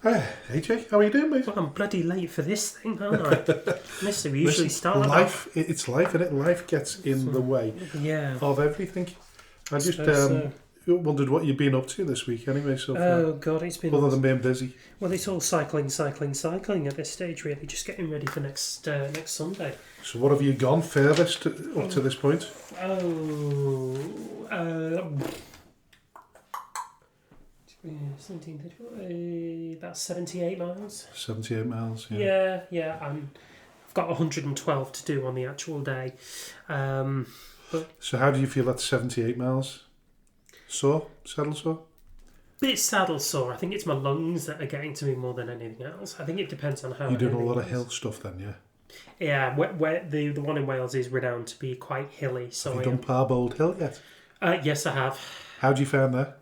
AJ, how are you doing, mate? Well, I'm bloody late for this thing, aren't I? Listen, we usually start life. It's life, and life gets in the way of everything. I just wondered what you've been up to this week, anyway. So far. Oh God, it's been other than being busy. Well, it's all cycling at this stage, really. Just getting ready for next Sunday. So, what have you gone furthest up to this point? 17, about 78 miles. 78 miles, yeah. Yeah. I've got 112 to do on the actual day. So how do you feel at 78 miles? Sore? Saddle sore? Bit saddle sore. I think it's my lungs that are getting to me more than anything else. I think it depends on how... You're doing a lot of hill stuff then, yeah? Yeah, where the one in Wales is renowned to be quite hilly. So have you done Parbold Hill yet? Yes, I have. How do you find that?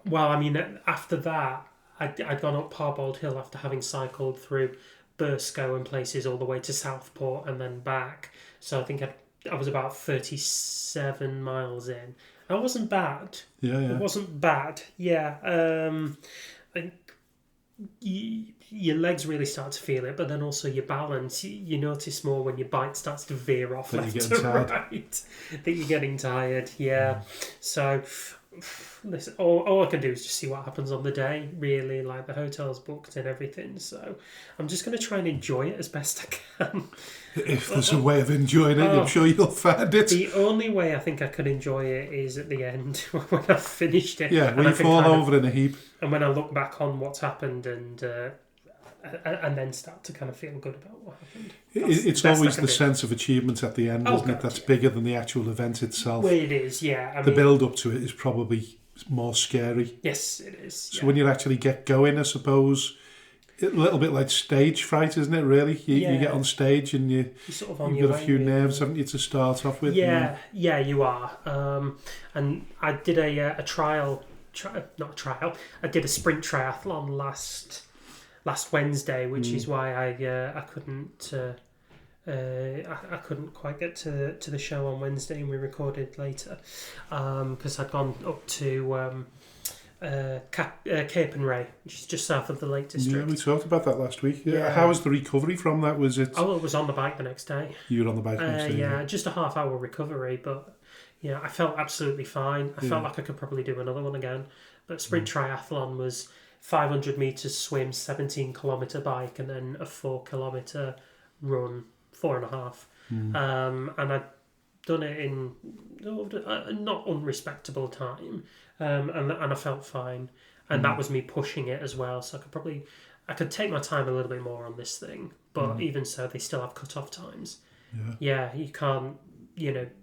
Well, I mean, after that, I'd gone up Parbold Hill after having cycled through Burscough and places all the way to Southport and then back. So I think I was about 37 miles in. That wasn't bad. Yeah. It wasn't bad. Yeah. I think your legs really start to feel it, but then also your balance. You notice more when your bike starts to veer off left to right. That you're getting tired. Yeah. So... Listen, all I can do is just see what happens on the day, really. Like, the hotel's booked and everything, so I'm just going to try and enjoy it as best I can. If there's a way of enjoying it, I'm sure you'll find it. The only way I think I could enjoy it is at the end, when I've finished it. Yeah, when you fall over in a heap. And when I look back on what's happened and then start to kind of feel good about what happened. It's always the sense of achievement at the end, isn't it? That's bigger than the actual event itself. Well, it is, yeah. The build-up to it is probably more scary. Yes, it is. So when you actually get going, I suppose, a little bit like stage fright, isn't it, really? You get on stage and you're sort of you've got a few nerves, haven't you, to start off with? Yeah, you are. And I did a I did a sprint triathlon last Wednesday, which is why I couldn't I couldn't quite get to the show on Wednesday, and we recorded later because I'd gone up to Cape and Ray, which is just south of the Lake District. Yeah, we talked about that last week. Yeah. How was the recovery from that? Was it? Oh, it was on the bike the next day. You were on the bike the next day? Yeah, just a half-hour recovery, but yeah, I felt absolutely fine. I felt like I could probably do another one again. But sprint triathlon was 500 metres swim, 17-kilometre bike, and then a 4-kilometre run, 4.5. And I'd done it in a not unrespectable time, and I felt fine. And that was me pushing it as well, so I could take my time a little bit more on this thing. But even so, they still have cut-off times. Yeah, you can't,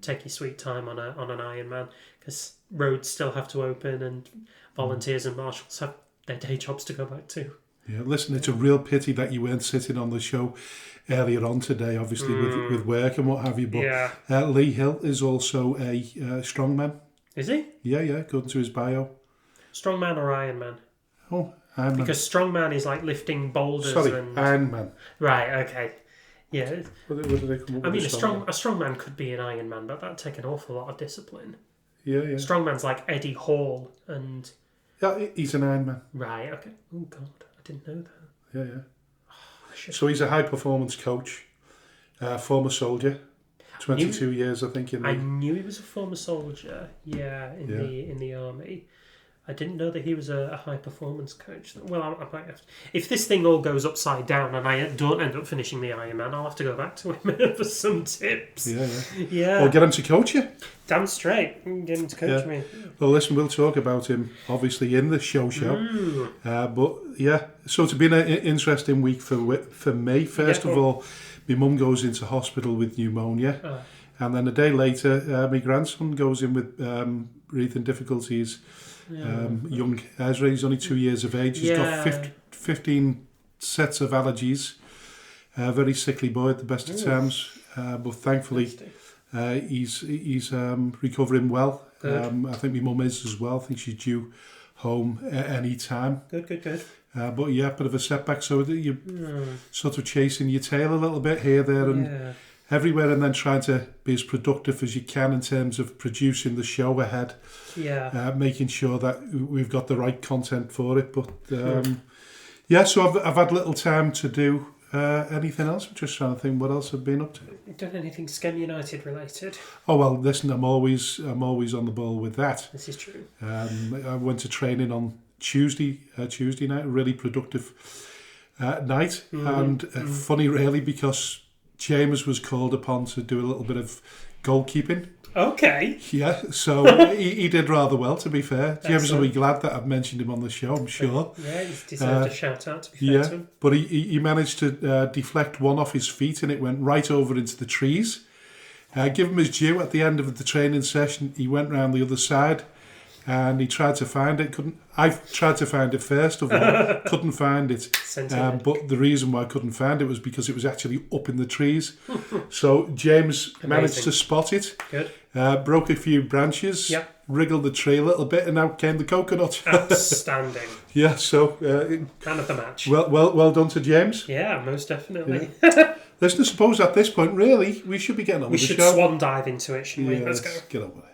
take your sweet time on an Ironman, because roads still have to open and volunteers and marshals have their day jobs to go back to. Yeah, listen, it's a real pity that you weren't sitting on the show earlier on today, obviously with work and what have you. But Lee Hill is also a strongman. Is he? Yeah, according to his bio. Strongman or Ironman? Oh, Ironman. Because strongman is like lifting boulders. Sorry, Ironman. Right, okay. Yeah. What did they come up with? I mean, a strongman could be an Ironman, but that'd take an awful lot of discipline. Yeah. Strongman's like Eddie Hall and... Yeah, he's an Ironman. Right, okay. Oh, God, I didn't know that. Yeah. So he's a high-performance coach, former soldier, 22 years, I think. I knew he was a former soldier, in the army. I didn't know that he was a high-performance coach. Well, I might have to... If this thing all goes upside down and I don't end up finishing the Ironman, I'll have to go back to him for some tips. Yeah. Or get him to coach you. Damn straight. Get him to coach me. Well, listen, we'll talk about him, obviously, in the show. But, yeah, so it's been an interesting week for me. First of all, my mum goes into hospital with pneumonia. And then a day later, my grandson goes in with breathing difficulties. Young Ezra, he's only 2 years of age. He's got 15 sets of allergies. Very sickly boy at the best of times, but thankfully he's recovering well. I think my mum is as well. I think she's due home at any time. Good. But yeah, bit of a setback. So you're sort of chasing your tail a little bit here, there, and everywhere, and then trying to be as productive as you can in terms of producing the show ahead. Yeah. Making sure that we've got the right content for it. But so I've had little time to do anything else. I'm just trying to think what else I've been up to. Done anything Skelmersdale United related? Oh well, listen, I'm always on the ball with that. This is true. I went to training on Tuesday night, a really productive night, and funny really because James was called upon to do a little bit of goalkeeping. Okay. Yeah, so he did rather well, to be fair. James will be glad that I've mentioned him on the show, I'm sure. Yeah, he's deserved a shout out, to be fair to him. But he managed to deflect one off his feet and it went right over into the trees. Give him his due. At the end of the training session, he went round the other side and he tried to find it. I tried to find it first of all, couldn't find it. But the reason why I couldn't find it was because it was actually up in the trees. So James managed to spot it. Good. Broke a few branches, wriggled the tree a little bit, and out came the coconut. Outstanding. Yeah, so man of the match. Well done to James. Yeah, most definitely. Yeah. Listen, I suppose at this point, really, we should be getting on with the show. We should swan dive into it, shouldn't we? Let's go. Get on with it.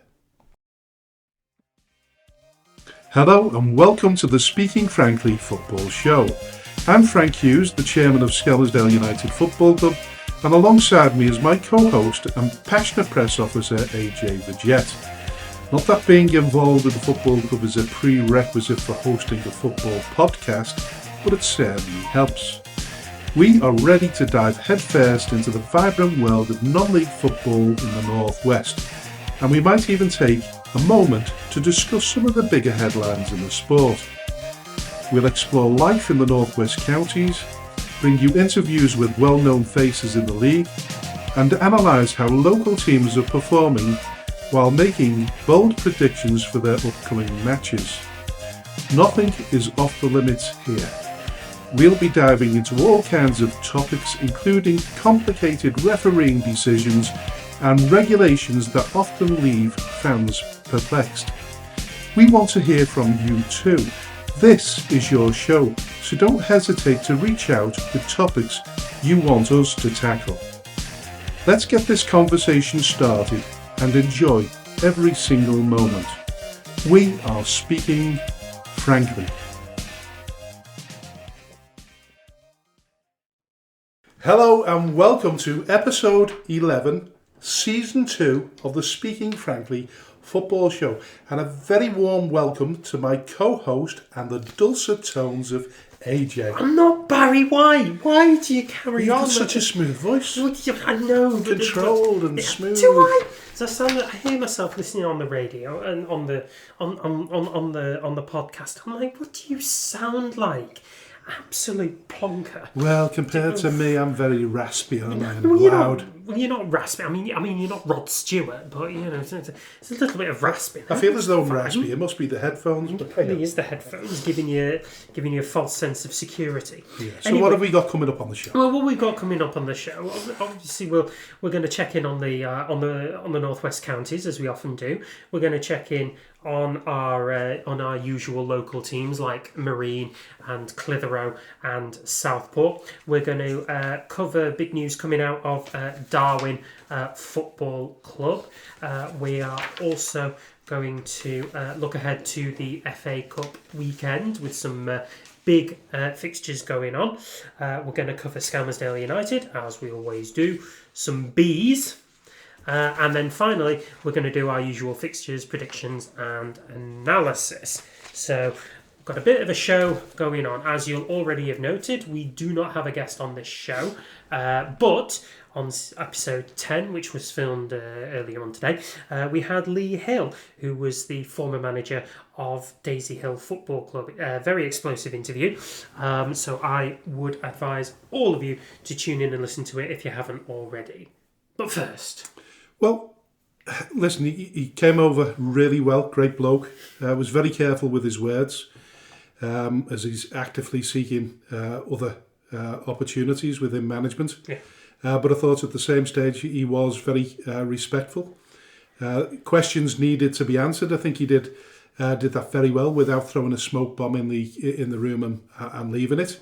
Hello and welcome to the Speaking Frankly Football Show. I'm Frank Hughes, the chairman of Skelmersdale United Football Club, and alongside me is my co-host and passionate press officer, AJ the Jet. Not that being involved with the football club is a prerequisite for hosting a football podcast, but it certainly helps. We are ready to dive headfirst into the vibrant world of non-league football in the Northwest, and we might even take a moment to discuss some of the bigger headlines in the sport. We'll explore life in the Northwest counties, bring you interviews with well-known faces in the league, and analyse how local teams are performing while making bold predictions for their upcoming matches. Nothing is off the limits here. We'll be diving into all kinds of topics, including complicated refereeing decisions and regulations that often leave fans perplexed. We want to hear from you too. This is your show, so don't hesitate to reach out with topics you want us to tackle. Let's get this conversation started and enjoy every single moment. We are speaking frankly. Hello and welcome to episode 11, season 2 of the Speaking Frankly Football Show, and a very warm welcome to my co-host and the dulcet tones of AJ. I'm not Barry White. Why do you carry on? You've got such a smooth voice. I know. Controlled and smooth. Do I? So I hear myself listening on the radio and on the podcast. I'm like, what do you sound like? Absolute plonker. Well, compared to me, I'm very raspy, aren't I? Well, loud. You're not raspy. I mean, you're not Rod Stewart, but you know, it's a little bit of rasping. I feel as though I'm raspy. It must be the headphones. It probably is the headphones giving you a false sense of security. Yeah. So anyway, what have we got coming up on the show? Well, what we've got coming up on the show, obviously, we're going to check in on the Northwest counties as we often do. We're going to check in on our usual local teams like Marine and Clitheroe and Southport. We're going to cover big news coming out of Darwen Football Club. We are also going to look ahead to the FA Cup weekend with some big fixtures going on. We're going to cover Skelmersdale United, as we always do, some bees. And then finally, we're going to do our usual fixtures, predictions and analysis. So, we've got a bit of a show going on. As you'll already have noted, we do not have a guest on this show. But on episode 10, which was filmed earlier on today, we had Lee Hill, who was the former manager of Daisy Hill Football Club. Very explosive interview. So I would advise all of you to tune in and listen to it if you haven't already. But first... Well, listen, he came over really well, great bloke. Was very careful with his words as he's actively seeking other opportunities within management. Yeah. But I thought at the same stage he was very respectful. Questions needed to be answered. I think he did that very well without throwing a smoke bomb in the room and leaving it.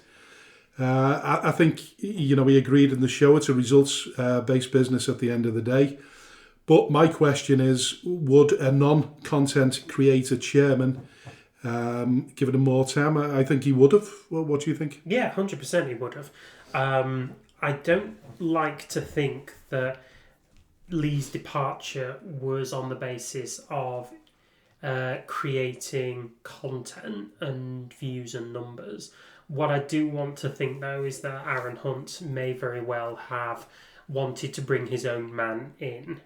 I think, we agreed in the show it's a results-based business at the end of the day. But my question is, would a non-content creator chairman given him more time? I think he would have. Well, what do you think? Yeah, 100% he would have. I don't like to think that Leigh's departure was on the basis of creating content and views and numbers. What I do want to think, though, is that Aaron Hunt may very well have wanted to bring his own man in.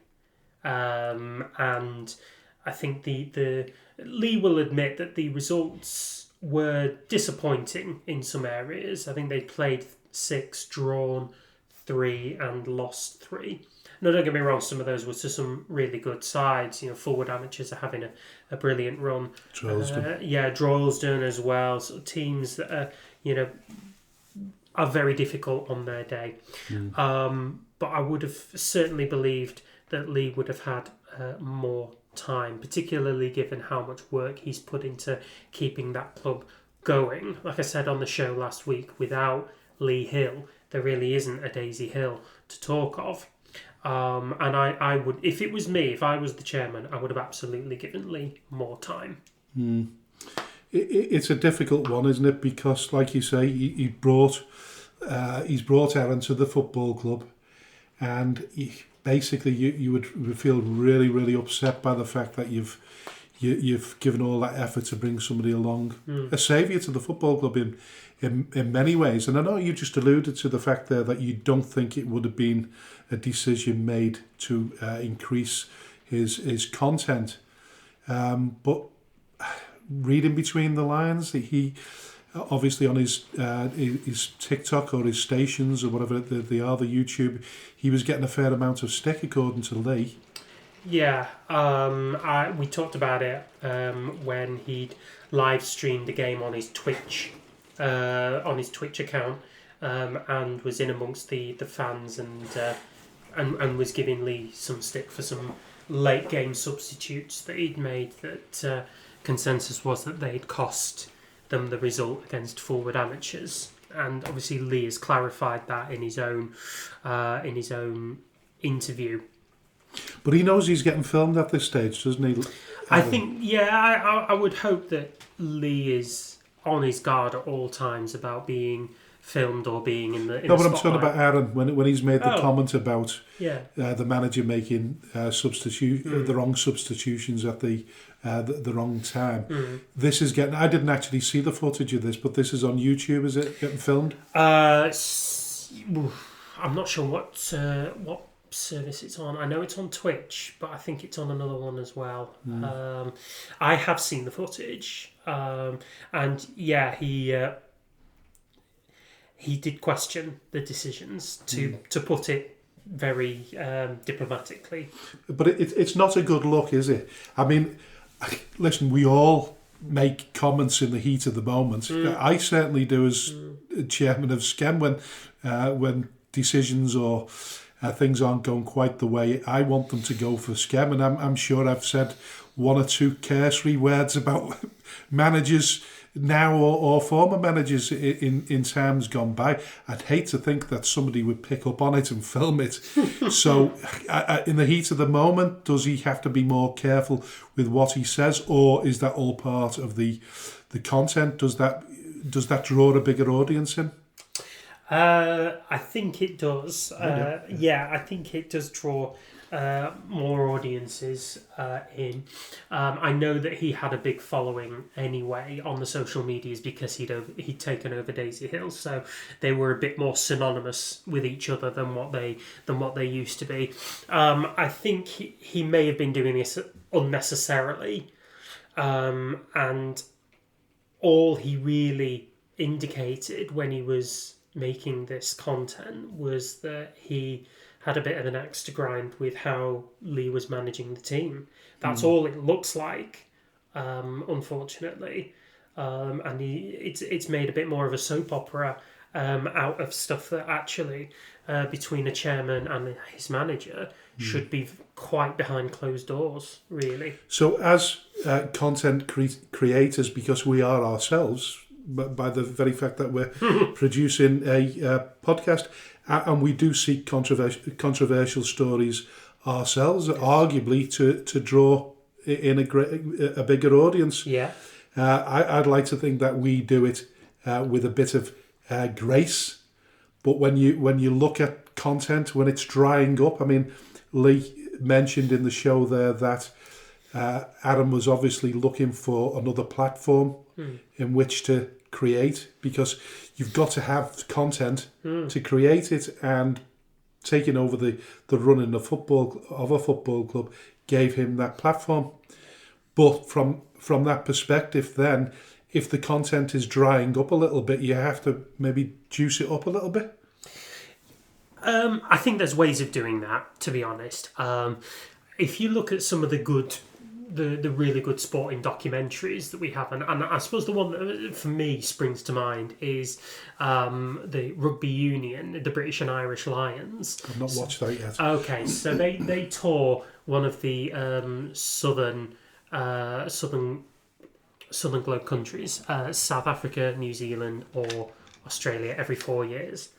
And I think the Leigh will admit that the results were disappointing in some areas. I think they played 6, drawn 3 and lost 3. No, don't get me wrong, some of those were to some really good sides. Forward Amateurs are having a brilliant run. Droylsden. Droylsden as well. So teams that are very difficult on their day. But I would have certainly believed that Leigh would have had more time, particularly given how much work he's put into keeping that club going. Like I said on the show last week, without Leigh Hill, there really isn't a Daisy Hill to talk of. And I would, if it was me, if I was the chairman, I would have absolutely given Leigh more time. It's a difficult one, isn't it? Because, like you say, he's brought Aaron to the football club, and basically you would feel really, really upset by the fact that you've given all that effort to bring somebody along, a saviour to the football club in many ways. And I know you just alluded to the fact there that you don't think it would have been a decision made to increase his content, but reading between the lines, he obviously on his TikTok or his stations or whatever they are, the YouTube, he was getting a fair amount of stick according to Leigh. Yeah, we talked about it when he'd live streamed the game on his Twitch account, and was in amongst the fans and was giving Leigh some stick for some late game substitutes that he'd made. That consensus was that they'd cost them the result against Forward Amateurs, and obviously Leigh has clarified that in his own interview. But he knows he's getting filmed at this stage, doesn't he? I think, yeah, I would hope that Leigh is on his guard at all times about being filmed or being in the No, but the I'm talking about Aaron, when he's made the comment about the manager making the wrong substitutions at the wrong time. This is getting... I didn't actually see the footage of this, but this is on YouTube, is it getting filmed? I'm not sure what service it's on. I know it's on Twitch, but I think it's on another one as well. I have seen the footage, and yeah, he did question the decisions, to put it very diplomatically. But it's not a good look, is it? I mean, listen, we all make comments in the heat of the moment. I certainly do as chairman of Skem when decisions or things aren't going quite the way I want them to go for Skem, and I'm sure I've said one or two cursory words about managers now or former managers in times gone by. I'd hate to think that somebody would pick up on it and film it. So in the heat of the moment, does he have to be more careful with what he says, or is that all part of the content? Does that draw a bigger audience in? I think it does. I think it does draw more audiences in. I know that he had a big following anyway on the social medias because he'd taken over Daisy Hill, so they were a bit more synonymous with each other than what they used to be. I think he may have been doing this unnecessarily, and all he really indicated when he was making this content was that he had a bit of an axe to grind with how Leigh was managing the team. That's all it looks like, unfortunately. And it's made a bit more of a soap opera out of stuff that actually, between a chairman and his manager, should be quite behind closed doors, really. So as content creators, because we are ourselves, by the very fact that we're producing a podcast, and we do seek controversial stories ourselves, arguably to draw in a bigger audience. Yeah. I'd like to think that we do it with a bit of grace, but when you look at content, when it's drying up, I mean, Lee mentioned in the show there that Adam was obviously looking for another platform in which to create, because you've got to have content to create it, and taking over the running of a football club gave him that platform. But from that perspective, then, if the content is drying up a little bit, you have to maybe juice it up a little bit. I think there's ways of doing that, to be honest. If you look at some of the really good sporting documentaries that we have, and I suppose the one that for me springs to mind is the rugby union, the British and Irish Lions. I've not watched that yet. Okay, so they tour one of the southern globe countries, South Africa, New Zealand, or Australia, every 4 years.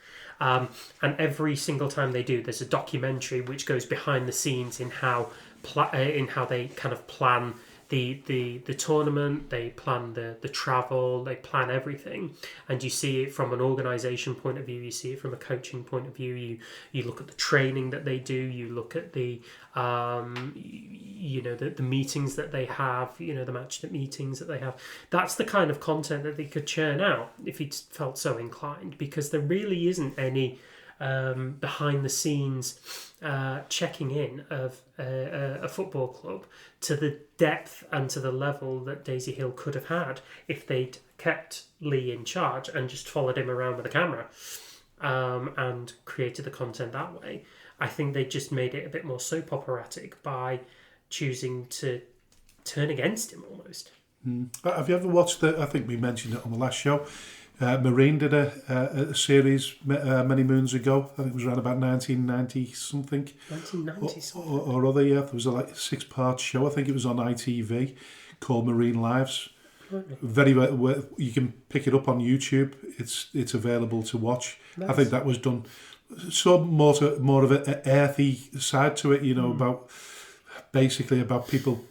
And every single time they do, there's a documentary which goes behind the scenes in how they kind of plan the tournament, they plan the travel, they plan everything, and you see it from an organisation point of view, you see it from a coaching point of view, you look at the training that they do, you look at the the meetings that they have, the match meetings that they have. That's the kind of content that they could churn out if he felt so inclined, because there really isn't any behind the scenes checking in of a football club to the depth and to the level that Daisy Hill could have had if they'd kept Lee in charge and just followed him around with a camera and created the content that way. I think they just made it a bit more soap operatic by choosing to turn against him almost. Have you ever watched I think we mentioned it on the last show, Marine did a series many moons ago. I think it was around about 1990 something. 1990 something. Or other, yeah. There was a 6-part show. I think it was on ITV called Marine Lives. Very well, you can pick it up on YouTube. It's available to watch. Nice. I think that was done so more of an earthy side to it. About people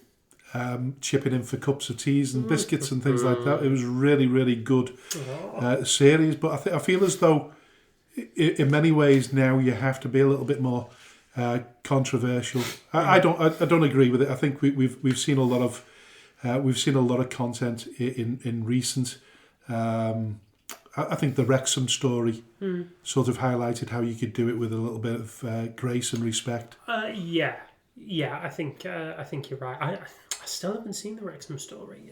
chipping in for cups of teas and biscuits and things like that. It was really, really good series. But I feel as though, in many ways now, you have to be a little bit more controversial. I don't agree with it. I think we've seen a lot of content in recent. I think the Wrexham story sort of highlighted how you could do it with a little bit of grace and respect. Yeah. I think you're right. I still haven't seen the Wrexham story,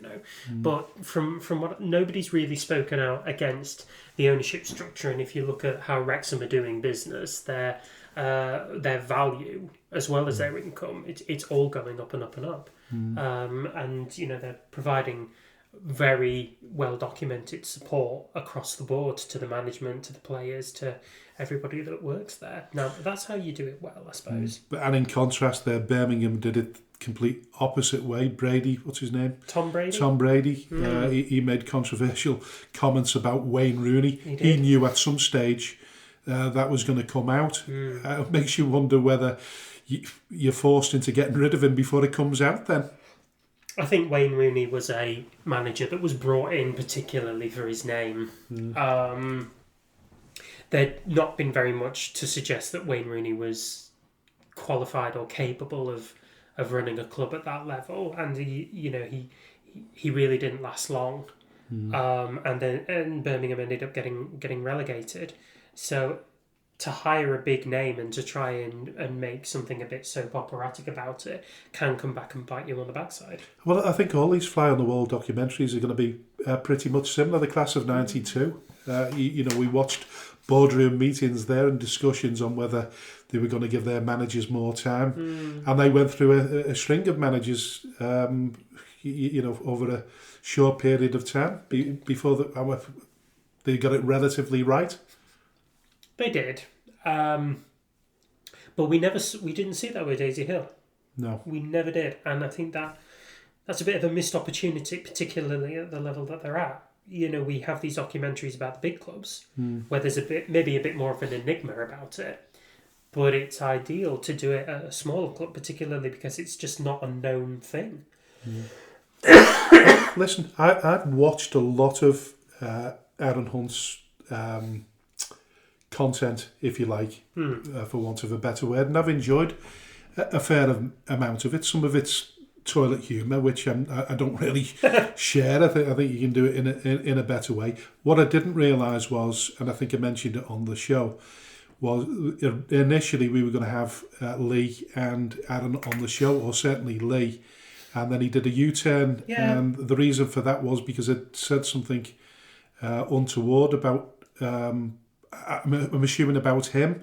but from what nobody's really spoken out against the ownership structure, and if you look at how Wrexham are doing business, their value as well as their income, it's all going up and up and up, and they're providing very well documented support across the board to the management, to the players, to everybody that works there. Now that's how you do it well, I suppose. And in contrast, there, Birmingham did it complete opposite way. Brady, what's his name? Tom Brady. He made controversial comments about Wayne Rooney. He knew at some stage that was going to come out. It makes you wonder whether you're forced into getting rid of him before it comes out then. I think Wayne Rooney was a manager that was brought in particularly for his name. There'd not been very much to suggest that Wayne Rooney was qualified or capable of running a club at that level, and he really didn't last long. And Birmingham ended up getting relegated. So to hire a big name and to try and make something a bit soap operatic about it can come back and bite you on the backside. Well, I think all these fly-on-the-wall documentaries are going to be pretty much similar. The class of 92, we watched boardroom meetings there and discussions on whether they were going to give their managers more time. And they went through a string of managers, over a short period of time before they got it relatively right. They did, but we didn't see that with Daisy Hill. No, we never did, and I think that's a bit of a missed opportunity, particularly at the level that they're at. we have these documentaries about the big clubs where there's maybe a bit more of an enigma about it. But it's ideal to do it at a smaller club, particularly because it's just not a known thing. Listen, I've watched a lot of Aaron Hunt's content, if you like, for want of a better word, and I've enjoyed a fair amount of it. Some of it's toilet humour, which I don't really share. I think you can do it in a better way. What I didn't realise was, and I think I mentioned it on the show, was initially we were going to have Lee and Aaron on the show, or certainly Lee, and then he did a U-turn, and the reason for that was because it said something untoward about, I'm assuming about him.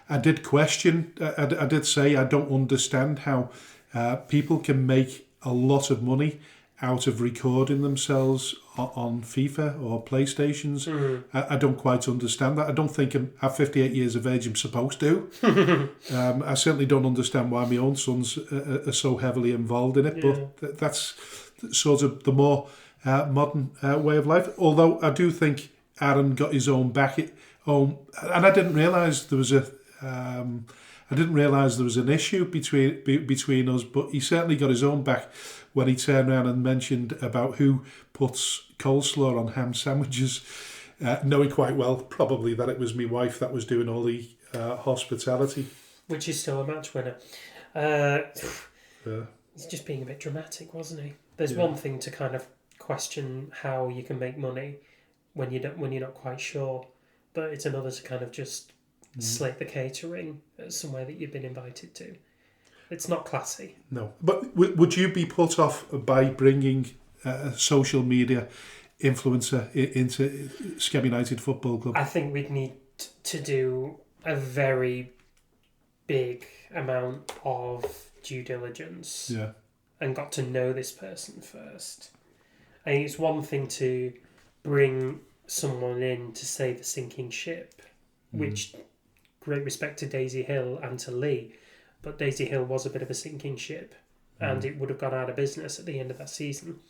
I did question, I did say I don't understand how people can make a lot of money out of recording themselves on FIFA or PlayStations. I don't quite understand that. I don't think at 58 years of age I'm supposed to. I certainly don't understand why my own sons are so heavily involved in it, but that's sort of the more modern way of life. Although I do think Aaron got his own back at home, and I didn't realise there was an issue between us, but he certainly got his own back when he turned around and mentioned about who puts coleslaw on ham sandwiches, knowing quite well probably that it was my wife that was doing all the hospitality. Which is still a match winner. He's just being a bit dramatic, wasn't he? There's one thing to kind of question how you can make money when you're not quite sure, but it's another to kind of just slate the catering at somewhere that you've been invited to. It's not classy. No. But would you be put off by bringing a social media influencer into Skelmersdale United Football Club? I think we'd need to do a very big amount of due diligence and got to know this person first. I think it's one thing to bring someone in to save a sinking ship, which... Great respect to Daisy Hill and to Lee, but Daisy Hill was a bit of a sinking ship and it would have gone out of business at the end of that season.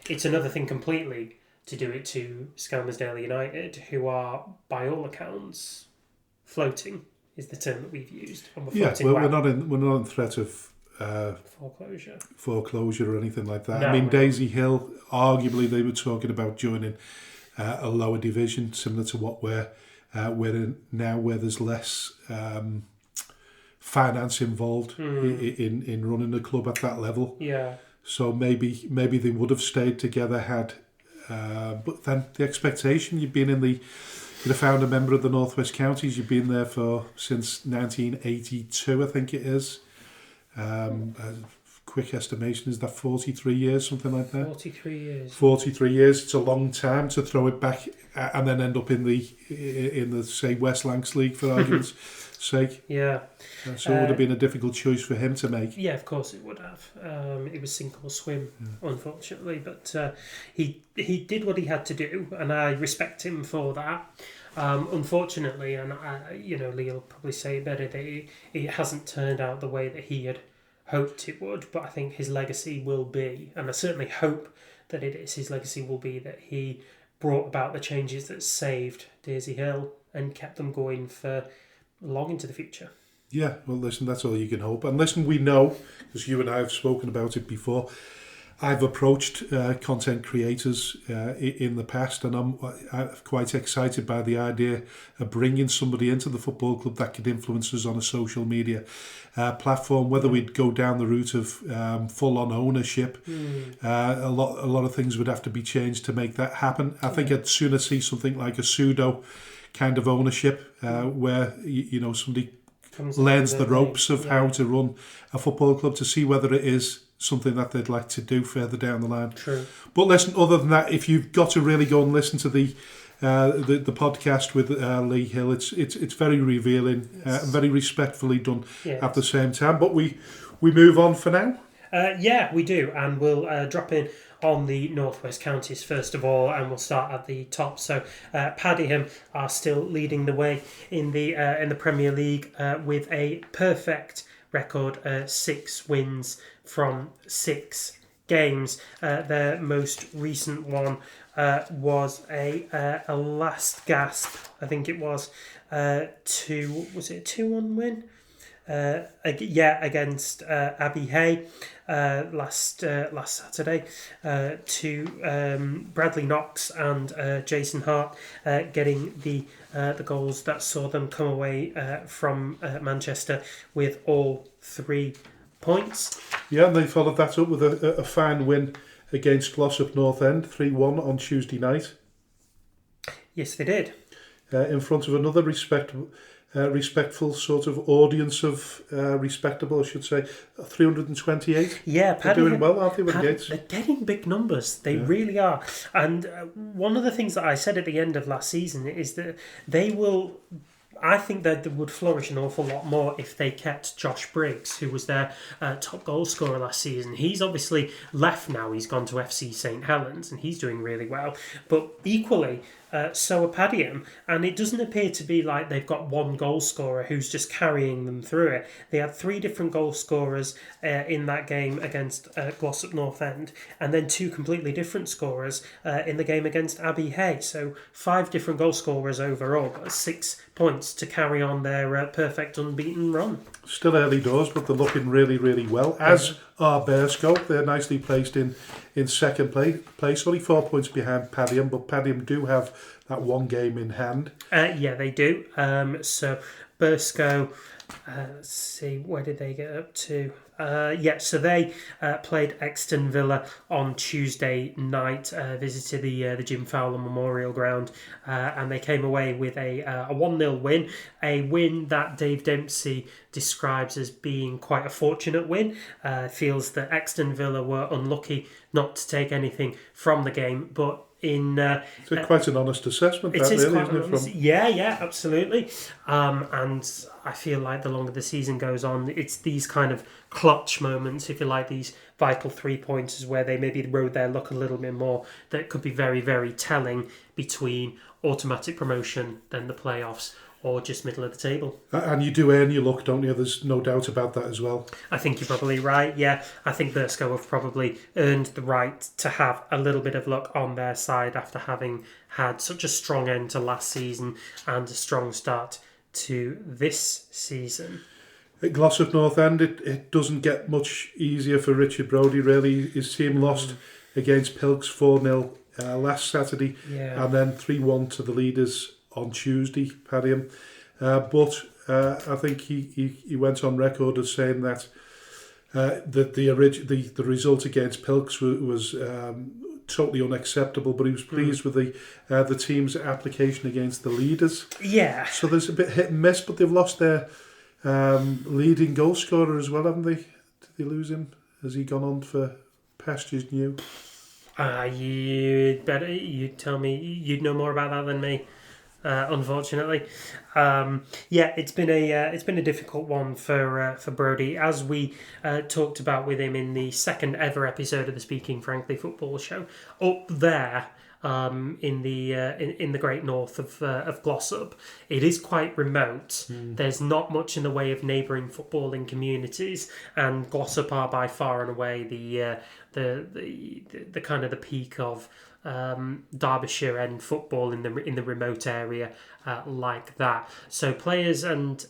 It's another thing completely to do it to Skelmersdale United, who are, by all accounts, floating, is the term that we've used. And we're not in threat of foreclosure or anything like that. No, I mean, Daisy Hill, arguably they were talking about joining a lower division, similar to what we're in now, where there's less finance involved in running the club at that level. Yeah. So maybe they would have stayed together had, but then the expectation, you're a founder member of the North West Counties. You've been there since 1982, I think it is. Quick estimation, is that 43 years, something like that? 43 years. 43 years. It's a long time to throw it back and then end up in the say West Lancs League, for argument's sake. Yeah. So it would have been a difficult choice for him to make. Yeah, of course it would have. It was sink or swim, unfortunately, but he did what he had to do, and I respect him for that. Unfortunately, and Lee will probably say it better, that it hasn't turned out the way that he had hoped it would, but I think his legacy will be, and I certainly hope that it is, his legacy will be that he brought about the changes that saved Daisy Hill and kept them going for long into the future. Yeah, well, listen, that's all you can hope. And listen, we know, because you and I have spoken about it before, I've approached content creators in the past, and I'm quite excited by the idea of bringing somebody into the football club that could influence us on a social media platform. Whether we'd go down the route of full-on ownership, a lot of things would have to be changed to make that happen. I think I'd sooner see something like a pseudo kind of ownership where somebody learns the ropes of how to run a football club, to see whether it is something that they'd like to do further down the line. True. But listen, other than that, if you've got to really go and listen to the podcast with Lee Hill, it's very revealing, very respectfully done at the same time. But we move on for now. We do, and we'll drop in on the Northwest Counties first of all, and we'll start at the top. So Padiham are still leading the way in the Premier League with a perfect record, 6 wins from 6 games. Their most recent one was a last gasp, I think it was, was it a 2-1 win? Against Abbey Hay last Saturday, to Bradley Knox and Jason Hart getting the goals that saw them come away from Manchester with all 3 points. Yeah, and they followed that up with a fine win against Glossop North End, 3-1 on Tuesday night. Yes, they did. In front of another respectful sort of audience of respectable, I should say, 328. Yeah, they're doing well, aren't they, with Gates? They're getting big numbers. They really are. And one of the things that I said at the end of last season is that they will... I think that they would flourish an awful lot more if they kept Josh Briggs, who was their top goal scorer last season. He's obviously left now. He's gone to FC St Helens and he's doing really well. But equally, so are Padiham. And it doesn't appear to be like they've got one goal scorer who's just carrying them through it. They had 3 different goal scorers in that game against Glossop North End, and then 2 completely different scorers in the game against Abbey Hay. So 5 different goal scorers overall, but 6 points to carry on their perfect unbeaten run. Still early doors, but they're looking really, really well. As are Burscough. They're nicely placed in second place, only 4 points behind Padiham, but Padiham do have that one game in hand. Yeah, they do. So Burscough, let's see, where did they get up to? So they played Exton Villa on Tuesday night, visited the Jim Fowler Memorial Ground, and they came away with a 1-0 win, a win that Dave Dempsey describes as being quite a fortunate win. Feels that Exton Villa were unlucky not to take anything from the game, but it's quite an honest assessment, isn't it? Yeah, absolutely. And I feel like the longer the season goes on, it's these kind of clutch moments, if you like, these vital 3-pointers where they maybe rode their luck a little bit more, that could be very, very telling between automatic promotion, then the playoffs, or just middle of the table. And you do earn your luck, don't you? There's no doubt about that as well. I think you're probably right, yeah. I think Burscough have probably earned the right to have a little bit of luck on their side after having had such a strong end to last season and a strong start to this season. At Glossop North End, it doesn't get much easier for Richard Brodie, really. His team lost against Pilks 4-0 last Saturday, and then 3-1 to the leaders on Tuesday, Padiham. But I think he went on record as saying that the result against Pilks was totally unacceptable, but he was pleased with the team's application against the leaders. Yeah. So there's a bit hit and miss, but they've lost their leading goal scorer as well, haven't they? Did they lose him? Has he gone on for pastures new? You'd tell me. You'd know more about that than me. Unfortunately, it's been a difficult one for Brodie, as we talked about with him in the second ever episode of the Speaking Frankly Football Show. Up there, in the great north of Glossop, it is quite remote. There's not much in the way of neighbouring footballing communities, and Glossop are by far and away the kind of the peak of Derbyshire and football in the remote area like that. So players and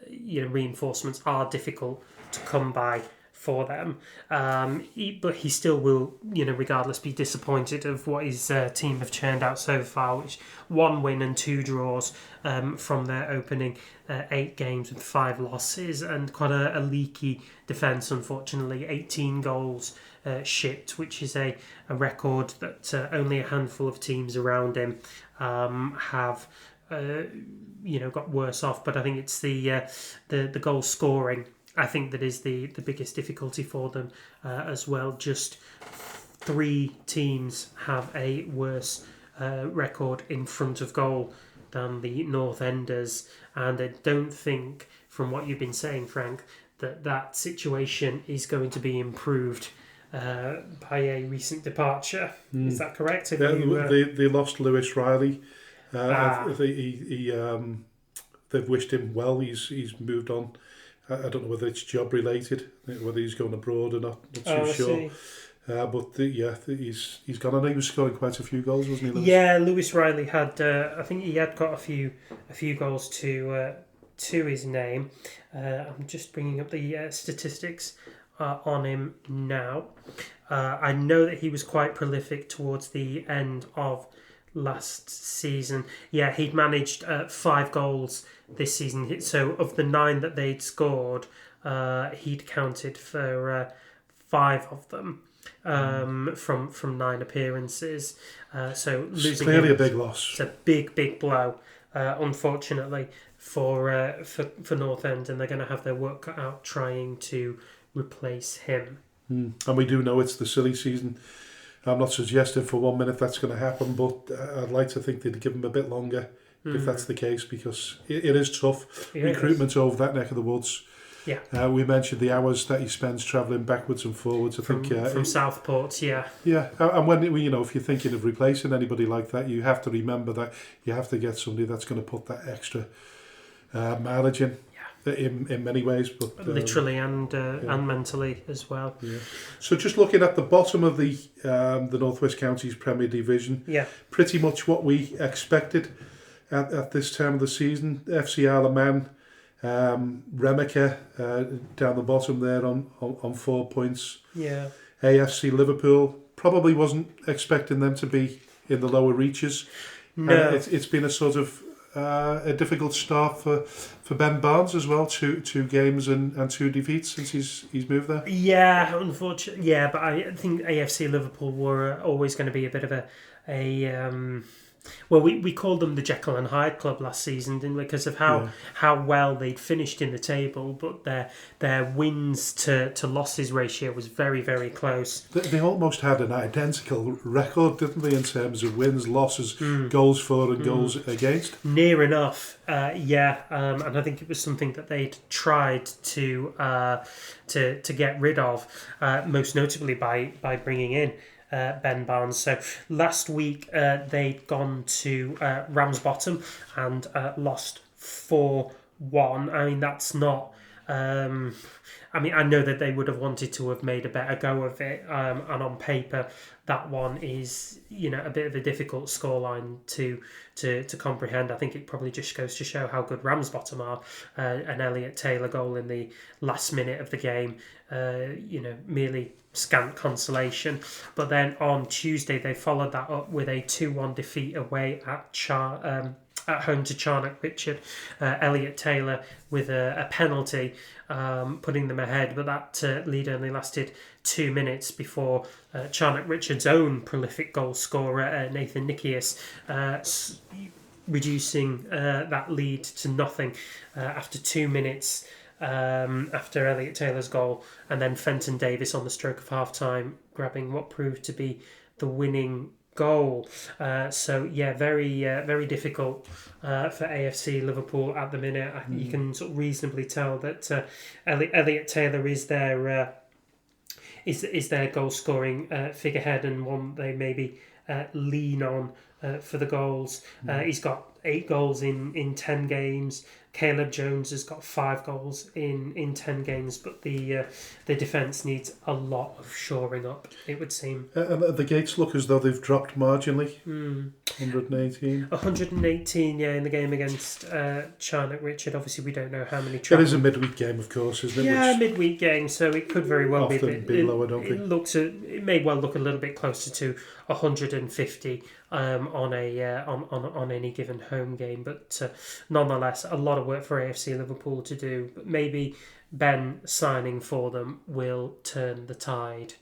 reinforcements are difficult to come by for them. But he still will, regardless, be disappointed of what his team have churned out so far, which 1 win and 2 draws from their opening 8 games with 5 losses, and quite a leaky defence, unfortunately. 18 goals shipped, which is a record that only a handful of teams around him have got worse off. But I think it's the goal scoring, I think, that is the biggest difficulty for them as well. Just 3 teams have a worse record in front of goal than the North Enders, and I don't think, from what you've been saying, Frank, that situation is going to be improved by a recent departure. Is that correct? They lost Lewis Riley. They've wished him well. He's moved on. I don't know whether it's job related, whether he's going abroad or not. Not too sure. He's gone on. He was scoring quite a few goals, wasn't he, Lewis? Yeah, Lewis Riley had. I think he had got a few goals to his name. I'm just bringing up the statistics on him now. I know that he was quite prolific towards the end of last season. Yeah, he'd managed 5 goals this season. So of the 9 that they'd scored, he'd counted for 5 of them. From 9 appearances, so losing clearly him, a big loss. It's a big blow, unfortunately for North End, and they're going to have their work cut out trying to replace him. And we do know it's the silly season. I'm not suggesting for 1 minute that's going to happen, but I'd like to think they'd give him a bit longer if that's the case, because it is tough. Recruitment over that neck of the woods. Yeah. We mentioned the hours that he spends travelling backwards and forwards. From Southport, yeah. Yeah, and when if you're thinking of replacing anybody like that, you have to remember that you have to get somebody that's going to put that extra mileage in. In many ways, but literally and mentally as well. Yeah. So just looking at the bottom of the North West Counties Premier Division, pretty much what we expected at this time of the season. FC Isle of Man. Remica down the bottom there on 4 points. Yeah. AFC Liverpool, probably wasn't expecting them to be in the lower reaches. No. It's been a sort of a difficult start for Ben Barnes as well. Two games and 2 defeats since he's moved there. Yeah, unfortunately. Yeah, but I think AFC Liverpool were always going to be a bit of a well, we called them the Jekyll and Hyde Club last season, didn't we? Because of how well they'd finished in the table, but their wins to losses ratio was very, very close. They almost had an identical record, didn't they, in terms of wins, losses, goals for and goals against? Near enough, and I think it was something that they'd tried to get rid of, most notably by bringing in Ben Barnes. So last week they'd gone to Ramsbottom and lost 4-1. I mean, that's not... I know that they would have wanted to have made a better go of it, and on paper that one is a bit of a difficult scoreline to comprehend. I think it probably just goes to show how good Ramsbottom are. An Elliot Taylor goal in the last minute of the game, merely scant consolation. But then on Tuesday they followed that up with a 2-1 defeat away at home to Charnock Richard. Elliot Taylor with a penalty putting them ahead, but that lead only lasted 2 minutes before Charnock Richard's own prolific goal scorer Nathan Nikias reducing that lead to nothing after 2 minutes after Elliot Taylor's goal, and then Fenton Davis on the stroke of half-time grabbing what proved to be the winning goal. Very difficult for AFC Liverpool at the minute. You can sort of reasonably tell that Elliot Taylor is their goal scoring figurehead, and one they maybe lean on for the goals. He's got 8 goals in 10 games. Caleb Jones has got 5 goals in 10 games, but the defence needs a lot of shoring up, it would seem. And the Gates look as though they've dropped marginally. 118, in the game against Charnock Richard. Obviously, we don't know how many. It is a midweek game, of course, isn't it? Yeah, midweek game, so it could very well be lower, don't they? It may well look a little bit closer to 150 on any given home game, but nonetheless, a lot of work for AFC Liverpool to do. But maybe Ben signing for them will turn the tide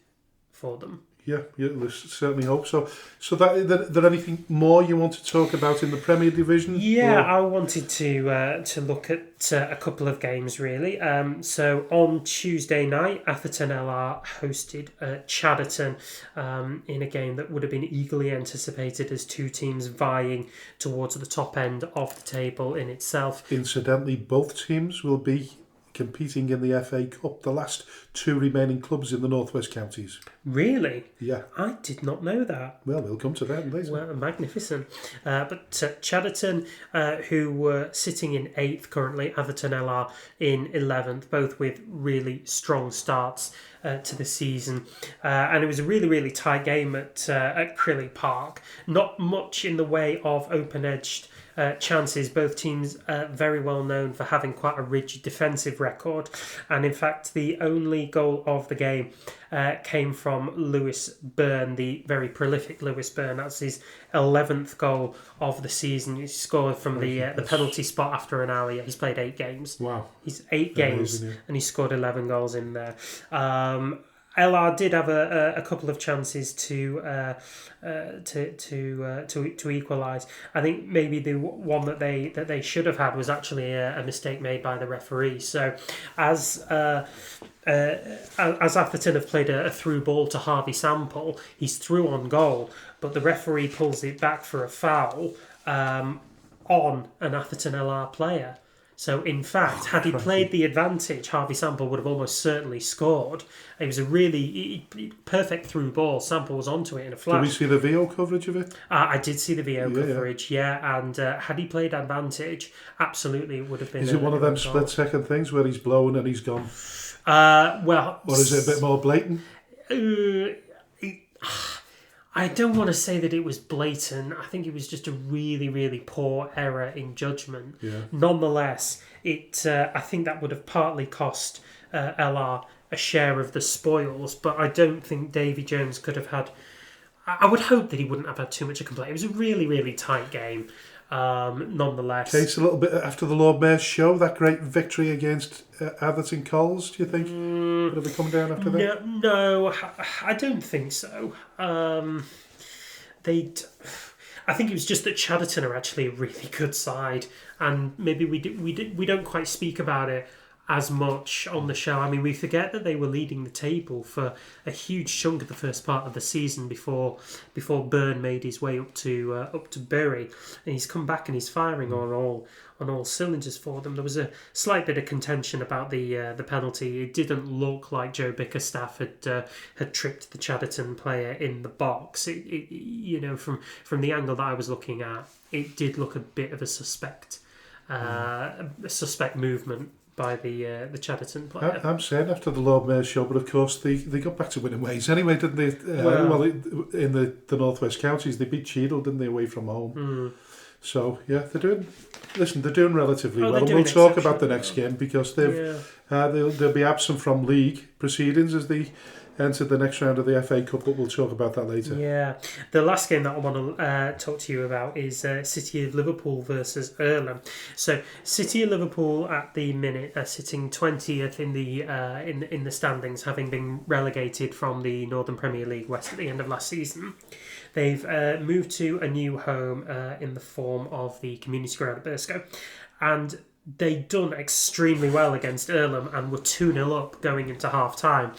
for them. Yeah, let's certainly hope so. So, there anything more you want to talk about in the Premier Division? Yeah, I wanted to look at a couple of games, really. So, on Tuesday night, Atherton LR hosted Chadderton in a game that would have been eagerly anticipated as 2 teams vying towards the top end of the table in itself. Incidentally, both teams will be competing in the FA Cup, the last 2 remaining clubs in the North West Counties. Really? Yeah. I did not know that. Well, we'll come to that later. Well, magnificent. But Chadderton, who were sitting in 8th currently, Atherton LR in 11th, both with really strong starts to the season. And it was a really, really tight game at Crilly Park. Not much in the way of open-edged chances. Both teams very well known for having quite a rigid defensive record. And in fact, the only goal of the game came from Lewis Byrne, the very prolific Lewis Byrne. That's his 11th goal of the season. He scored from the penalty spot after an hour. He's played 8 games. Wow. He's 8 games, Amazing, yeah. and he scored 11 goals in there. LR did have a couple of chances to equalise. I think maybe the one that they should have had was actually a mistake made by the referee. So as Atherton have played a through ball to Harvey Sample, he's through on goal, but the referee pulls it back for a foul on an Atherton LR player. So, in fact, had he played the advantage, Harvey Sample would have almost certainly scored. It was a really perfect through ball. Sample was onto it in a flash. Did we see the VO coverage of it? I did see the VO coverage, yeah. And had he played advantage, absolutely it would have been. Is it one of them split-second things where he's blowing and he's gone? Well, or is it a bit more blatant? I don't want to say that it was blatant. I think it was just a really, really poor error in judgment. Yeah. Nonetheless, I think that would have partly cost LR a share of the spoils, but I don't think Davy Jones could have had... I would hope that he wouldn't have had too much to complain. It was a really, really tight game, nonetheless. Case a little bit after the Lord Mayor's show, that great victory against Atherton Coles, do you think? Would it be coming down after that? No, I don't think so. I think it was just that Chadderton are actually a really good side, and maybe we don't quite speak about it as much on the show. I mean, we forget that they were leading the table for a huge chunk of the first part of the season before Byrne made his way up to Bury, and he's come back and he's firing on all cylinders for them. There was a slight bit of contention about the penalty. It didn't look like Joe Bickerstaff had tripped the Chadderton player in the box. From the angle that I was looking at, it did look a bit of a suspect movement by the Chadderton player. I'm saying after the Lord Mayor's show, but of course they got back to winning ways anyway, didn't they? In the Northwest Counties, they beat Cheadle, didn't they, away from home? So yeah, they're doing relatively well. And we'll talk about the next game because they'll be absent from league proceedings as they entered the next round of the FA Cup, but we'll talk about that later. Yeah, the last game that I want to talk to you about is City of Liverpool versus Earlham. So City of Liverpool at the minute are sitting 20th in the standings, having been relegated from the Northern Premier League West at the end of last season. They've moved to a new home in the form of the Community Ground at Burscough, and they'd done extremely well against Earlham and were 2-0 up going into half-time.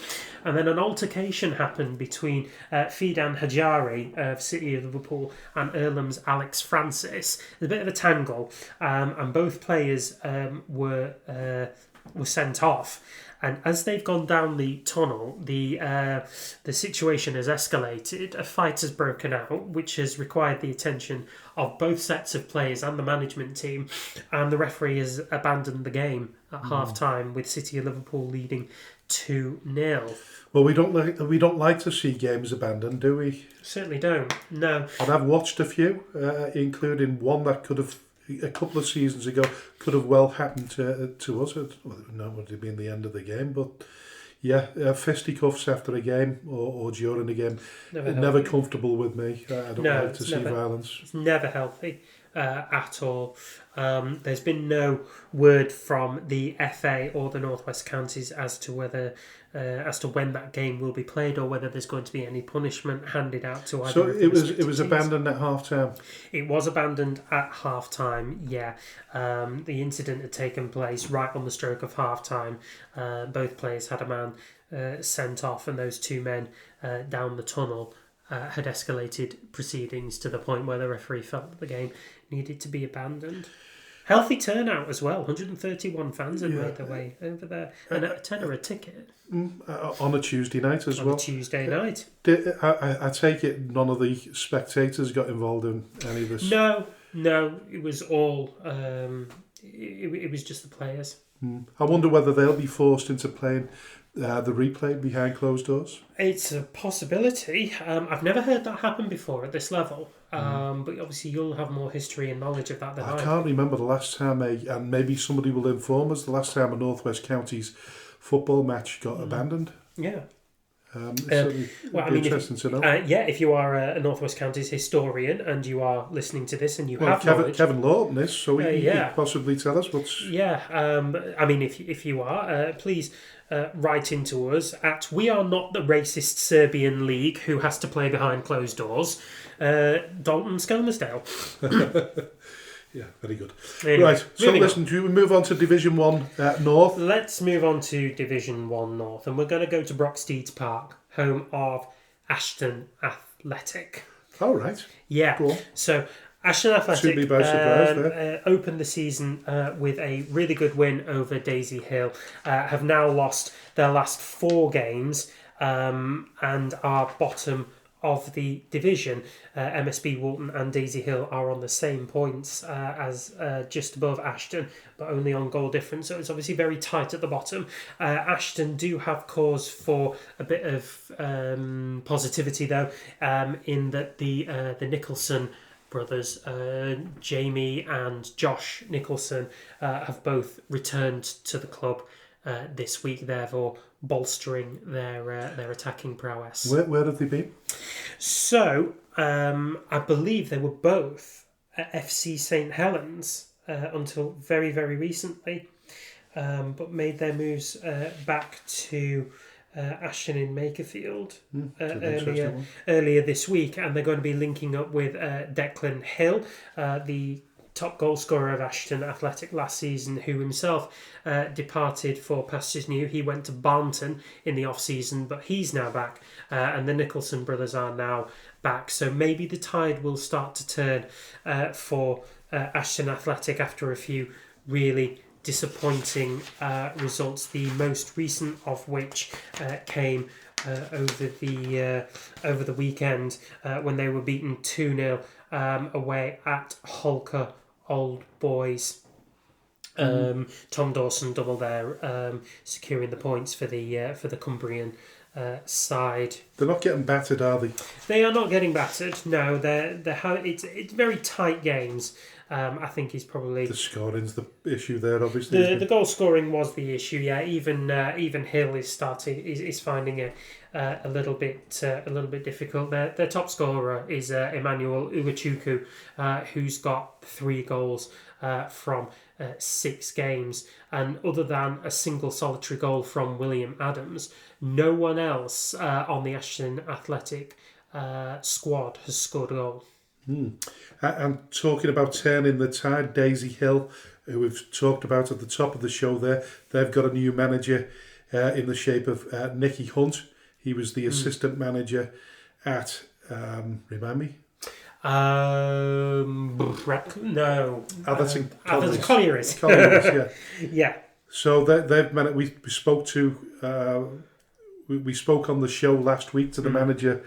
And then an altercation happened between Fidan Hajari of City of Liverpool and Earlham's Alex Francis. There's a bit of a tangle, and both players were sent off. And as they've gone down the tunnel, the situation has escalated. A fight has broken out, which has required the attention of both sets of players and the management team. And the referee has abandoned the game at half-time, with City of Liverpool leading 2-0. Well, we don't like to see games abandoned, do we? Certainly don't. No. And I've watched a few, including one that could have, a couple of seasons ago, could have well happened to us. Well, it would have been the end of the game, but yeah, fisticuffs after a game or during a game, never comfortable with me. I don't like to see violence. It's never healthy at all. There's been no word from the FA or the Northwest Counties as to when that game will be played, or whether there's going to be any punishment handed out to either. So of the it was abandoned at half time. It was abandoned at half time. Yeah, the incident had taken place right on the stroke of half time. Both players had a man sent off, and those two men down the tunnel had escalated proceedings to the point where the referee felt that the game needed to be abandoned. Healthy turnout as well. 131 fans had made their way over there. And a tenner a ticket. On a Tuesday night as well. On a Tuesday night. I take it none of the spectators got involved in any of this? No. It was all... it was just the players. I wonder whether they'll be forced into playing the replay behind closed doors. It's a possibility. I've never heard that happen before at this level. But obviously you'll have more history and knowledge of that than I. I can't remember the last time, and maybe somebody will inform us, the last time a North West Counties football match got abandoned. Yeah. Interesting to know. If you are a North West Counties historian and you are listening to this and you have knowledge... Kevin Lawton is, so he could possibly tell us what's... Yeah, if you are, please write into us at We Are Not the Racist Serbian League who has to play behind closed doors, Dalton Skelmersdale. Yeah, very good. Anyway, right, so listen, do we move on to Division 1 North? Let's move on to Division 1 North, and we're going to go to Brocksteeds Park, home of Ashton Athletic. All right. Yeah. Go on. So Ashton Athletic Should be by surprise there. Opened the season with a really good win over Daisy Hill, have now lost their last 4 games and are bottom of the division. MSB Walton and Daisy Hill are on the same points as just above Ashton, but only on goal difference, so it's obviously very tight at the bottom. Ashton do have cause for a bit of positivity though, in that the Nicholson brothers, Jamie and Josh Nicholson, have both returned to the club this week, therefore bolstering their attacking prowess. Where have they been? So, I believe they were both at FC St Helens until very, very recently, but made their moves back to Ashton in Makerfield earlier this week, and they're going to be linking up with Declan Hill, the top goal scorer of Ashton Athletic last season, who himself departed for pastures new. He went to Barnton in the off-season, but he's now back, and the Nicholson brothers are now back. So maybe the tide will start to turn for Ashton Athletic after a few really disappointing results, the most recent of which came over the weekend when they were beaten 2-0 away at Holker Old Boys. Tom Dawson double there, securing the points for the Cumbrian side. They're not getting battered, are they? They are not getting battered. No, it's very tight games. I think is probably the scoring's the issue there. Obviously, the goal scoring was the issue. Yeah, even Hill is finding it a little bit difficult. Their top scorer is Emmanuel Uwachuku, who's got 3 goals from 6 games, and other than a single solitary goal from William Adams, no one else on the Ashton Athletic squad has scored a goal. And talking about turning the tide, Daisy Hill, who we've talked about at the top of the show there, they've got a new manager in the shape of Nicky Hunt. He was the assistant manager at, remind me? No. Atherton Collieries. Yeah. Yeah. So they've managed. We spoke to. We spoke on the show last week to the manager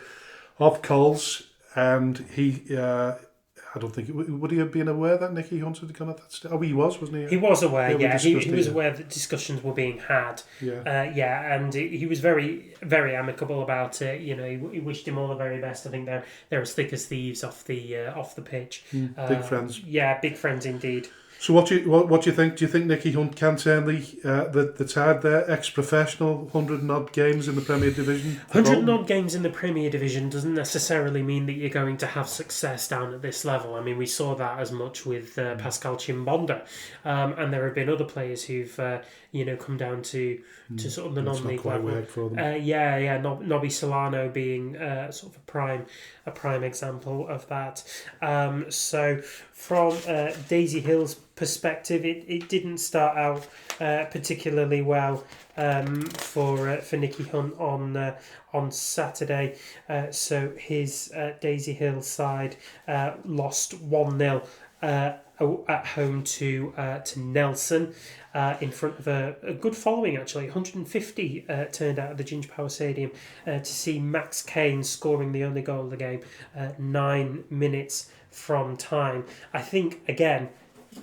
of Coles, and he. I don't think would he have been aware that Nicky Hunt had gone at that stage? Oh, he was, wasn't he? He was aware. Yeah, he was aware that discussions were being had. Yeah. And he was very, very amicable about it. You know, he wished him all the very best. I think they're as thick as thieves off the pitch. Big friends. Yeah, big friends indeed. So what do you think? Do you think Nicky Hunt can turn the tide there? Ex-professional, 100 and odd games in the Premier Division. 100 and odd games in the Premier Division doesn't necessarily mean that you're going to have success down at this level. I mean, we saw that as much with Pascal Chimbonda, and there have been other players who've come down to sort of the non-league level. Worked for them. Nobby Solano being sort of a prime example of that. So from Daisy Hill's perspective, it didn't start out particularly well for Nicky Hunt on Saturday. So his Daisy Hill side lost 1-0 at home to Nelson. In front of a good following, actually. 150 turned out at the Ginger Power Stadium to see Max Kane scoring the only goal of the game 9 minutes from time. I think, again,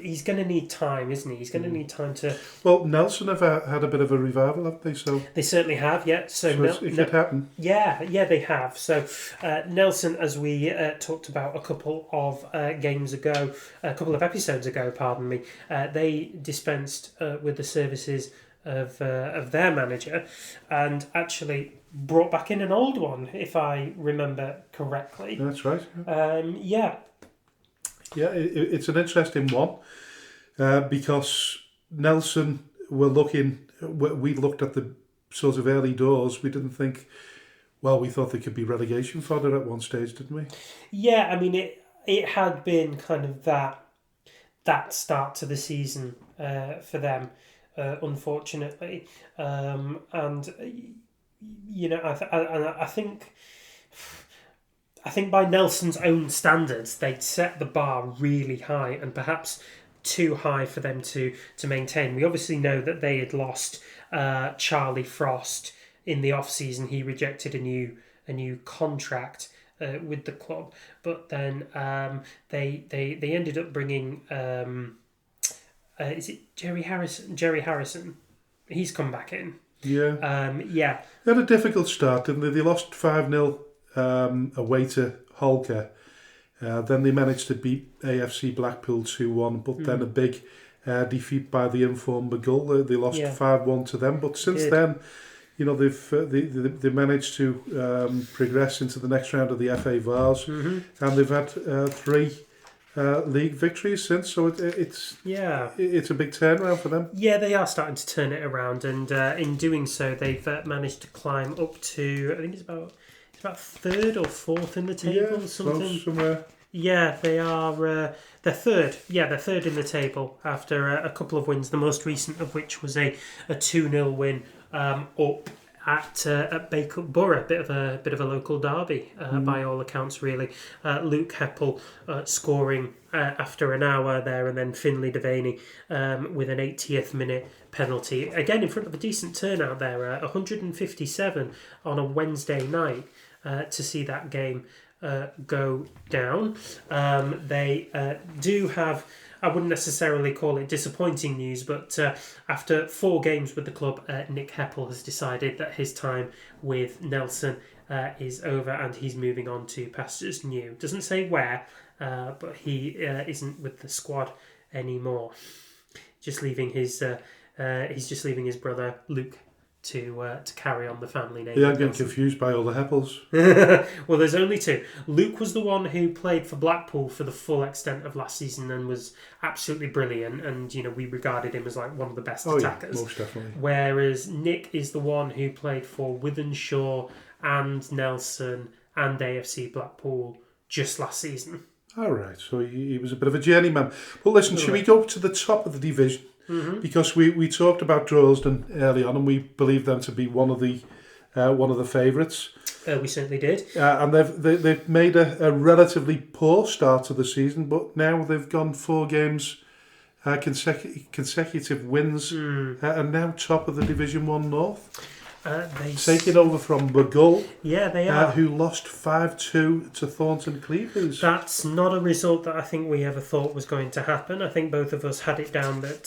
he's going to need time, isn't he? He's going to need time to... Well, Nelson have had a bit of a revival, haven't they? So they certainly have, yeah. So it could happen. Yeah, they have. So Nelson, as we talked about a couple of episodes ago, pardon me, they dispensed with the services of their manager and actually brought back in an old one, if I remember correctly. That's right. Yeah. Yeah, it's an interesting one because Nelson we looked at the sort of early doors. We didn't think, well, we thought they could be relegation fodder at one stage, didn't we? Yeah, I mean, it had been kind of that start to the season for them, unfortunately. And, you know, I think by Nelson's own standards, they'd set the bar really high and perhaps too high for them to maintain. We obviously know that they had lost Charlie Frost in the off-season. He rejected a new contract with the club, but then they ended up bringing is it Jerry Harrison? Jerry Harrison. He's come back in. Yeah. Yeah. They had a difficult start, didn't they? They lost 5-0 away to Holker. Then they managed to beat AFC Blackpool 2-1, but then a big defeat by the informed McGull. They lost 5-1 to them, but since then, you know, they managed to progress into the next round of the FA Vars, and they've had 3 league victories since. So it's a big turnaround for them. Yeah, they are starting to turn it around, and in doing so, they've managed to climb up to, I think it's about 3rd or 4th in the table, something. Somewhere. Yeah, they are. They're 3rd. Yeah, they're 3rd in the table after a couple of wins. The most recent of which was a 2-0 win up at Baker Borough, bit of a local derby by all accounts, really. Luke Heppel scoring after an hour there, and then Finlay Devaney with an 80th minute penalty. Again, in front of a decent turnout there, 157 on a Wednesday night to see that game go down. They do have, I wouldn't necessarily call it disappointing news, but after 4 games with the club, Nick Heppel has decided that his time with Nelson is over and he's moving on to pastures new. Doesn't say where, but he isn't with the squad anymore. He's just leaving his brother Luke to carry on the family name. Yeah, I'm getting confused by all the Heppels. Well, there's only 2. Luke was the one who played for Blackpool for the full extent of last season and was absolutely brilliant, and you know, we regarded him as like one of the best attackers. Yeah, most definitely. Whereas Nick is the one who played for Wythenshawe and Nelson and AFC Blackpool just last season. All right, so he was a bit of a journeyman. Well, listen, should we go to the top of the division? Because we talked about Droylsden early on, and we believe them to be one of the favourites. We certainly did. And they've made a relatively poor start to the season, but now they've gone 4 games, consecutive wins, and now top of the Division 1 North. Taking over from McGull. Yeah, they are. Who lost 5-2 to Thornton Cleveland. That's not a result that I think we ever thought was going to happen. I think both of us had it down that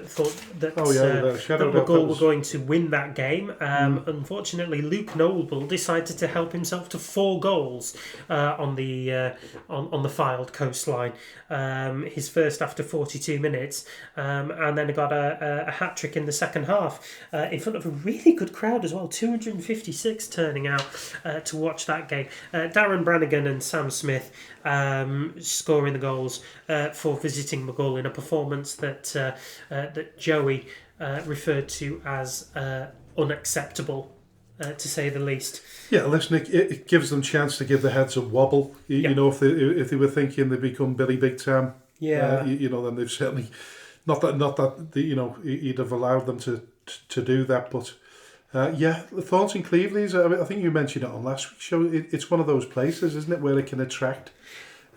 thought that McGull were going to win that game. Unfortunately, Luke Noble decided to help himself to 4 goals on the Fylde coastline. His first after 42 minutes, and then got a hat trick in the second half in front of a really good crowd as well. 256 turning out to watch that game. Darren Brannigan and Sam Smith scoring the goals for visiting McGull in a performance that Joey referred to as unacceptable, to say the least. Yeah, listen, it gives them a chance to give their heads a wobble. You know, if they were thinking they become Billy Big Time, then they've certainly not that you know, he'd have allowed them to do that, but. Thornton Cleveland's, I think you mentioned it on last week's show, it's one of those places, isn't it, where it can attract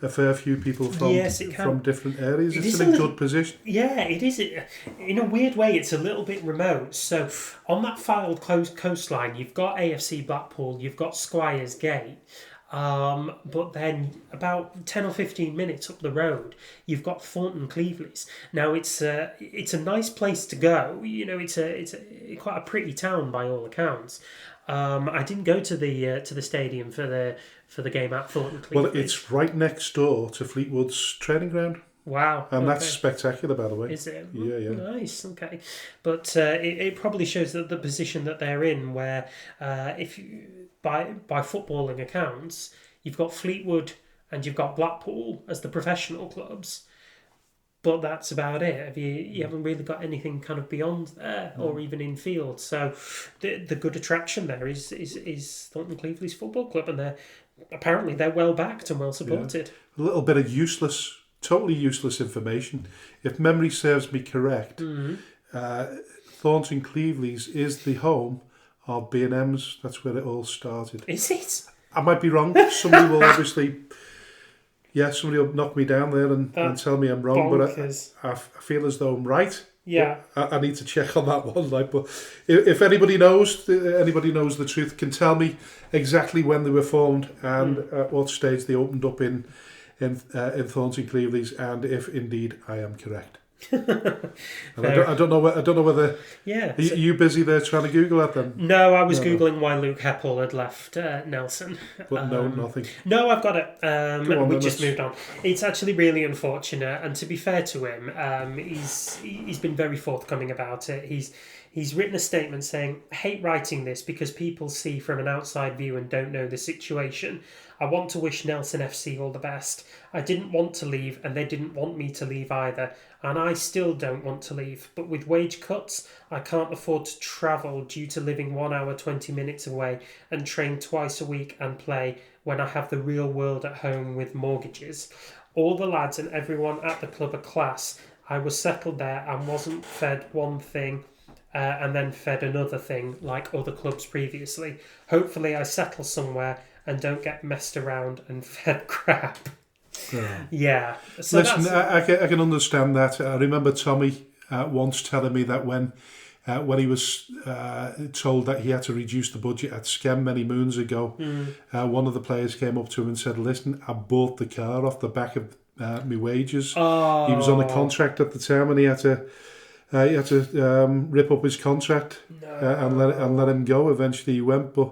a fair few people from different areas. It's in a good position. Yeah, it is. In a weird way, it's a little bit remote. So on that Fylde coastline, you've got AFC Blackpool, you've got Squires Gate. But then about 10 or 15 minutes up the road, you've got Thornton Cleveland's. Now it's a nice place to go. You know, it's quite a pretty town by all accounts. I didn't go to the stadium for the game at Thornton Cleveland's. Well, it's right next door to Fleetwood's training ground. Wow. And that's spectacular, by the way. Is it? Yeah, yeah. Nice, okay. But it probably shows that the position that they're in, where if you, by footballing accounts, you've got Fleetwood and you've got Blackpool as the professional clubs, but that's about it. You haven't really got anything kind of beyond there, or even in field. So the good attraction there is Thornton Cleveland's Football Club, and they're well backed and well supported. Yeah. A little bit of totally useless information. If memory serves me correct, Thornton Cleveland's is the home of B&M's. That's where it all started. Is it? I might be wrong. Somebody will obviously... Yeah, somebody will knock me down there and tell me I'm wrong, bonkers. But I feel as though I'm right. Yeah. I need to check on that one. But if anybody knows the truth, can tell me exactly when they were formed and at what stage they opened up in Thornton Cleveland's, and if indeed I am correct. I don't know whether. Yeah. Are you busy there trying to Google that then? No, I was Googling why Luke Heppel had left Nelson. But nothing. No, I've got it. We just moved on. It's actually really unfortunate, and to be fair to him, he's been very forthcoming about it. He's written a statement saying, "I hate writing this because people see from an outside view and don't know the situation. I want to wish Nelson FC all the best. I didn't want to leave and they didn't want me to leave either. And I still don't want to leave. But with wage cuts, I can't afford to travel due to living 1 hour 20 minutes away and train twice a week and play when I have the real world at home with mortgages. All the lads and everyone at the club are class. I was settled there and wasn't fed one thing and then fed another thing like other clubs previously. Hopefully I settle somewhere and don't get messed around and fed crap." Yeah. So listen, I can understand that. I remember Tommy once telling me that when he was told that he had to reduce the budget at Skem many moons ago, one of the players came up to him and said, "Listen, I bought the car off the back of my wages." Oh. He was on a contract at the time and he had to rip up his contract and let him go. Eventually he went, but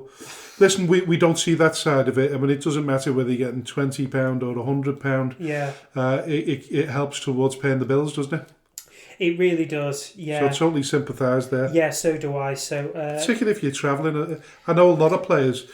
listen, we don't see that side of it. I mean, it doesn't matter whether you're getting £20 or £100. Yeah. It helps towards paying the bills, doesn't it? It really does, yeah. So I totally sympathise there. Yeah, so do I. So particularly if you're travelling. I know a lot of players,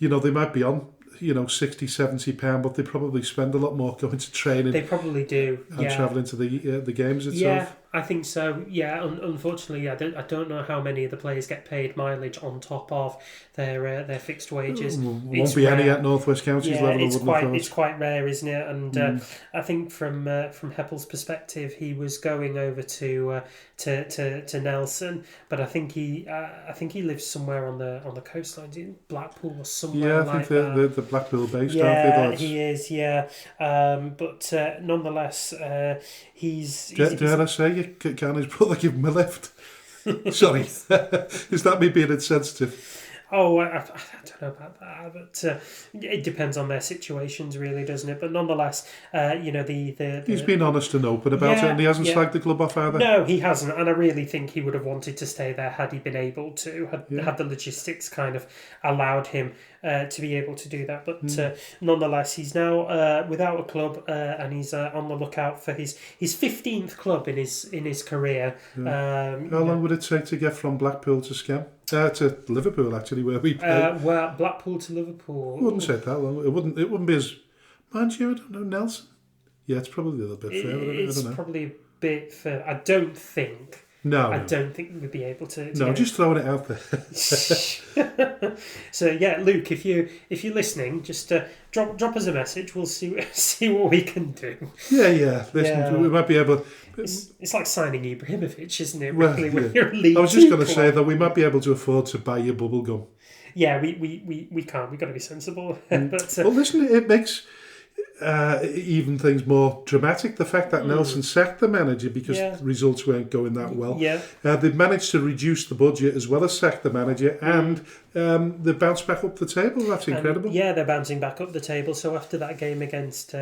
they might be on, £60, £70, but they probably spend a lot more going to training. They probably do, and travelling to the games itself. Yeah, I think so. Yeah, unfortunately, I don't know how many of the players get paid mileage on top of their fixed wages. Won't be any at North West Counties level. It's quite rare, isn't it? And I think from Heppel's perspective, he was going over to Nelson, but I think he lives somewhere on the coastline, in Blackpool or somewhere. Yeah, I think they're the Blackpool based. Yeah, he is. Yeah, but nonetheless, he's. Dare I say, can his brother give him a lift? Sorry, is that me being insensitive? Oh, I don't know about that, but it depends on their situations, really, doesn't it? But nonetheless, he's been honest and open about it, and he hasn't slagged the club off either. No, he hasn't, and I really think he would have wanted to stay there had he been able to, had the logistics kind of allowed him to be able to do that. But nonetheless, he's now without a club, and he's on the lookout for his 15th club in his career. Yeah. How long would it take to get from Blackpool to Skem? To Liverpool, actually, where we play. Well, Blackpool to Liverpool. It wouldn't take that long. It wouldn't be as. Mind you, I don't know, Nelson. Yeah, it's probably a little bit further. It's probably a bit further. I don't think. I don't think we'd be able to. No, just throwing it out there. So yeah, Luke, if you're listening, just drop us a message. We'll see what we can do. Yeah. Listen, we might be able. It's like signing Ibrahimovic, isn't it? Really, when you're a League. I was just going to say that we might be able to afford to buy you bubble gum. Yeah, we can't. We've got to be sensible. But well, listen, it makes. even things more dramatic. The fact that Nelson sacked the manager because results weren't going that well. Yeah. They've managed to reduce the budget as well as sack the manager, and they've bounced back up the table. That's incredible. They're bouncing back up the table. So after that game against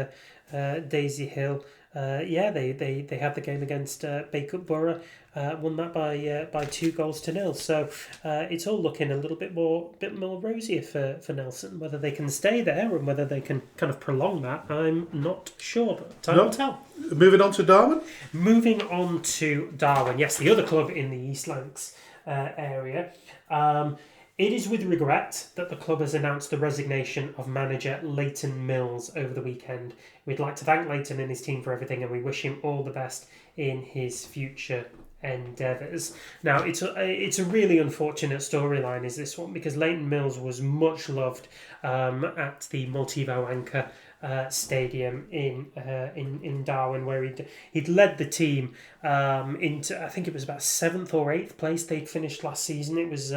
Daisy Hill, they had the game against Bacup Borough, won that by 2-0. So it's all looking a little bit more rosier for Nelson. Whether they can stay there and whether they can kind of prolong that, I'm not sure. But time will tell. Moving on to Darwen. Moving on to Darwen. Yes, the other club in the East Lancs area. It is with regret that the club has announced the resignation of manager Leighton Mills over the weekend. We'd like to thank Leighton and his team for everything, and we wish him all the best in his future endeavours. Now, it's a really unfortunate storyline, is this one, because Leighton Mills was much loved at the Multivo Anchor stadium in Darwen, where he'd led the team into, I think it was about 7th or 8th place they'd finished last season. It was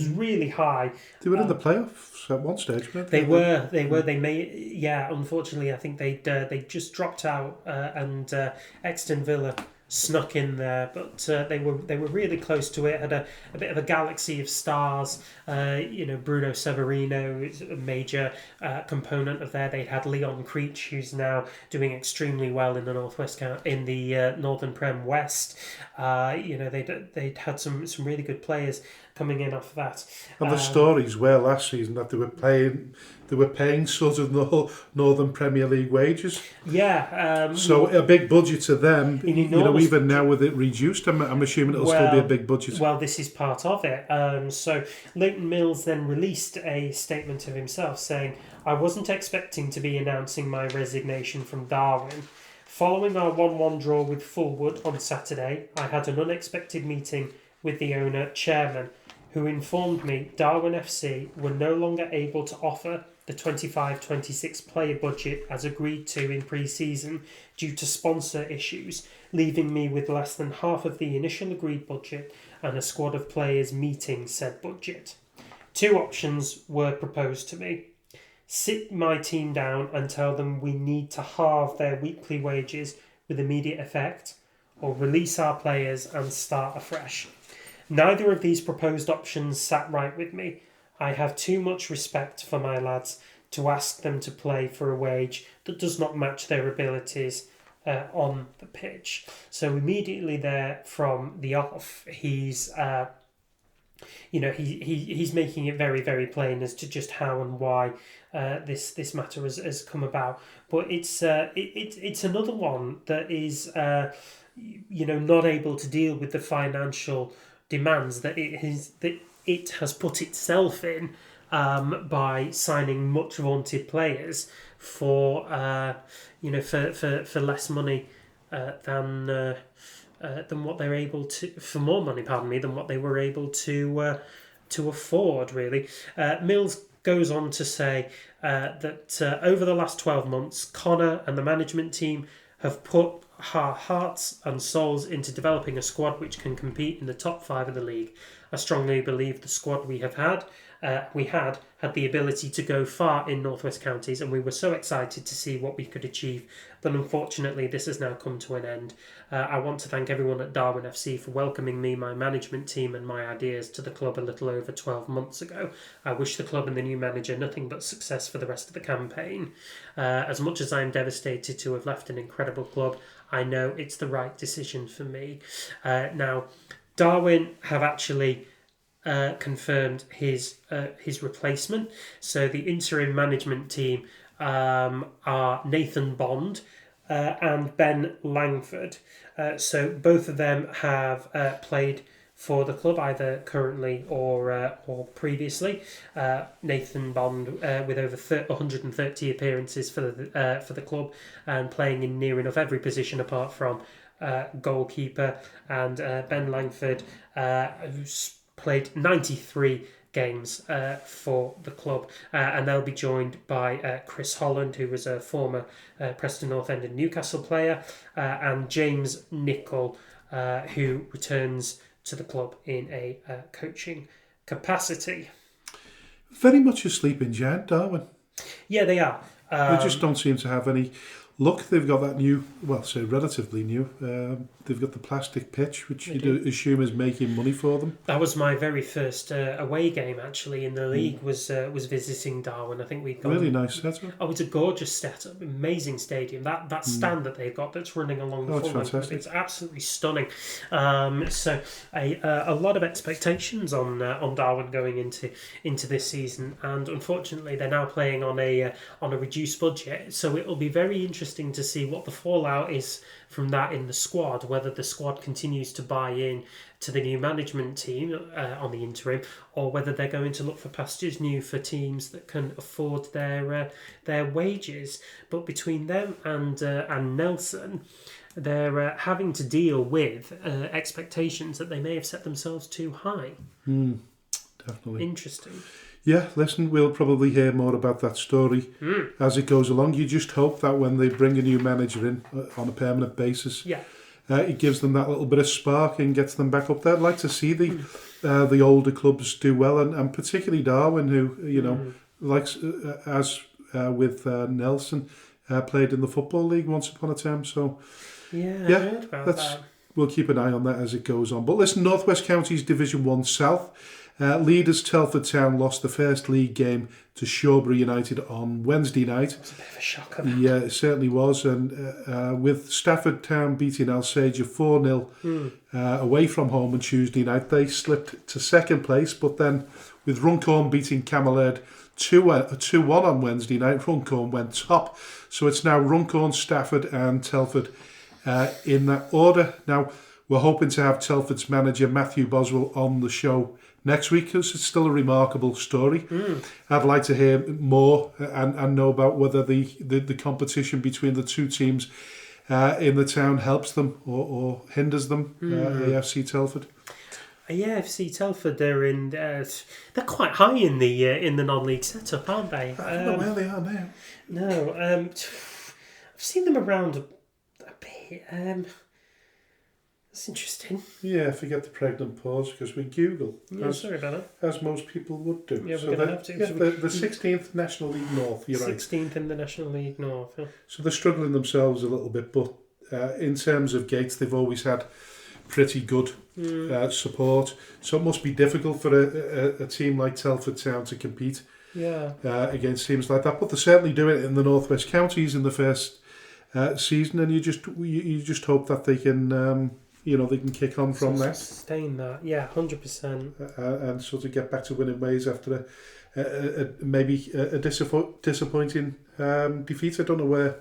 really high. They were in the playoffs at one stage, weren't they? They may, unfortunately I think they just dropped out, and Exton Villa snuck in there, but they were really close to it. Had a bit of a galaxy of stars. Bruno Severino is a major component of there. They had Leon Creech, who's now doing extremely well in the Northern Prem West. They'd had some really good players coming in off of that. And the stories were last season that they were paying sort of Northern Premier League wages. Yeah. So a big budget to them. Even now with it reduced, I'm assuming it'll still be a big budget. Well, this is part of it. So Leighton Mills then released a statement of himself saying, "I wasn't expecting to be announcing my resignation from Darwen. Following our 1-1 draw with Fulwood on Saturday, I had an unexpected meeting with the owner chairman, who informed me Darwen FC were no longer able to offer the 25-26 player budget as agreed to in pre-season due to sponsor issues, leaving me with less than half of the initial agreed budget and a squad of players meeting said budget. 2 options were proposed to me. Sit my team down and tell them we need to halve their weekly wages with immediate effect, or release our players and start afresh. Neither of these proposed options sat right with me. I have too much respect for my lads to ask them to play for a wage that does not match their abilities on the pitch." So immediately there from the off, he's making it very, very plain as to just how and why this matter has come about. But it's another one that is not able to deal with the financial demands that it has put itself in by signing much vaunted players for less money than what they're able to, for more money, than what they were able to afford, really. Mills goes on to say that over the last 12 months, Connor and the management team have put our hearts and souls into developing a squad which can compete in the top 5 of the league. I strongly believe the squad we had the ability to go far in Northwest Counties, and we were so excited to see what we could achieve. But unfortunately, this has now come to an end. I want to thank everyone at Darwen FC for welcoming me, my management team, and my ideas to the club a little over 12 months ago. I wish the club and the new manager nothing but success for the rest of the campaign. As much as I am devastated to have left an incredible club, I know it's the right decision for me. Now, Darwen have actually confirmed his replacement. So the interim management team are Nathan Bond and Ben Langford. So both of them have played for the club, either currently or previously. Nathan Bond with over 130 appearances for the club and playing in near enough every position apart from goalkeeper, and Ben Langford who's played 93 games for the club, and they'll be joined by Chris Holland, who was a former Preston North End and Newcastle player, and James Nichol, who returns to the club in a coaching capacity. Very much a sleeping giant, Darwen. Yeah, they are. They just don't seem to have any luck. They've got that new, well, say relatively new. They've got the plastic pitch, which you'd assume is making money for them. That was my very first away game actually in the league. Was visiting Darwen. I think we'd gone. Really nice setup. Oh, it's a gorgeous setup, amazing stadium. That stand that they've got that's running along the full length, it's absolutely stunning. So a lot of expectations on Darwen going into this season, and unfortunately they're now playing on a reduced budget. So it'll be very interesting to see what the fallout is from that in the squad, whether the squad continues to buy in to the new management team on the interim, or whether they're going to look for pastures new for teams that can afford their wages. But between them and Nelson, they're having to deal with expectations that they may have set themselves too high. Definitely. Interesting. Yeah, listen, we'll probably hear more about that story as it goes along. You just hope that when they bring a new manager in on a permanent basis, it gives them that little bit of spark and gets them back up there. I'd like to see the older clubs do well, and particularly Darwen, who, likes as with Nelson, played in the Football League once upon a time. So, I heard about that. We'll keep an eye on that as it goes on. But listen, North West Counties Division 1 South. Leaders Telford Town lost the first league game to Shawbury United on Wednesday night. It was a bit of a shocker. Yeah, it certainly was. And with Stafford Town beating Alsager 4-0 away from home on Tuesday night, they slipped to second place. But then with Runcorn beating Camelaird 2-1 on Wednesday night, Runcorn went top. So it's now Runcorn, Stafford and Telford in that order. Now, we're hoping to have Telford's manager Matthew Boswell on the show next week, because it's still a remarkable story. I'd like to hear more and know about whether the competition between the two teams in the town helps them or hinders them. AFC Telford. AFC Telford, they're quite high in the non-league setup, aren't they? I don't know where they are now. No, I've seen them around a bit. That's interesting. Yeah, forget the pregnant pause because we Google. Sorry about that. As most people would do. Yeah, we're going to have to. Yeah, the 16th National League North, you're 16th in the National League North. Yeah. So they're struggling themselves a little bit, but in terms of gates, they've always had pretty good support. So it must be difficult for a team like Telford Town to compete against teams like that. But they're certainly doing it in the North West Counties in the first season, and you just hope that they can... they can kick on from there. Sustain that, 100%. And sort of get back to winning ways after maybe a disappointing defeat. I don't know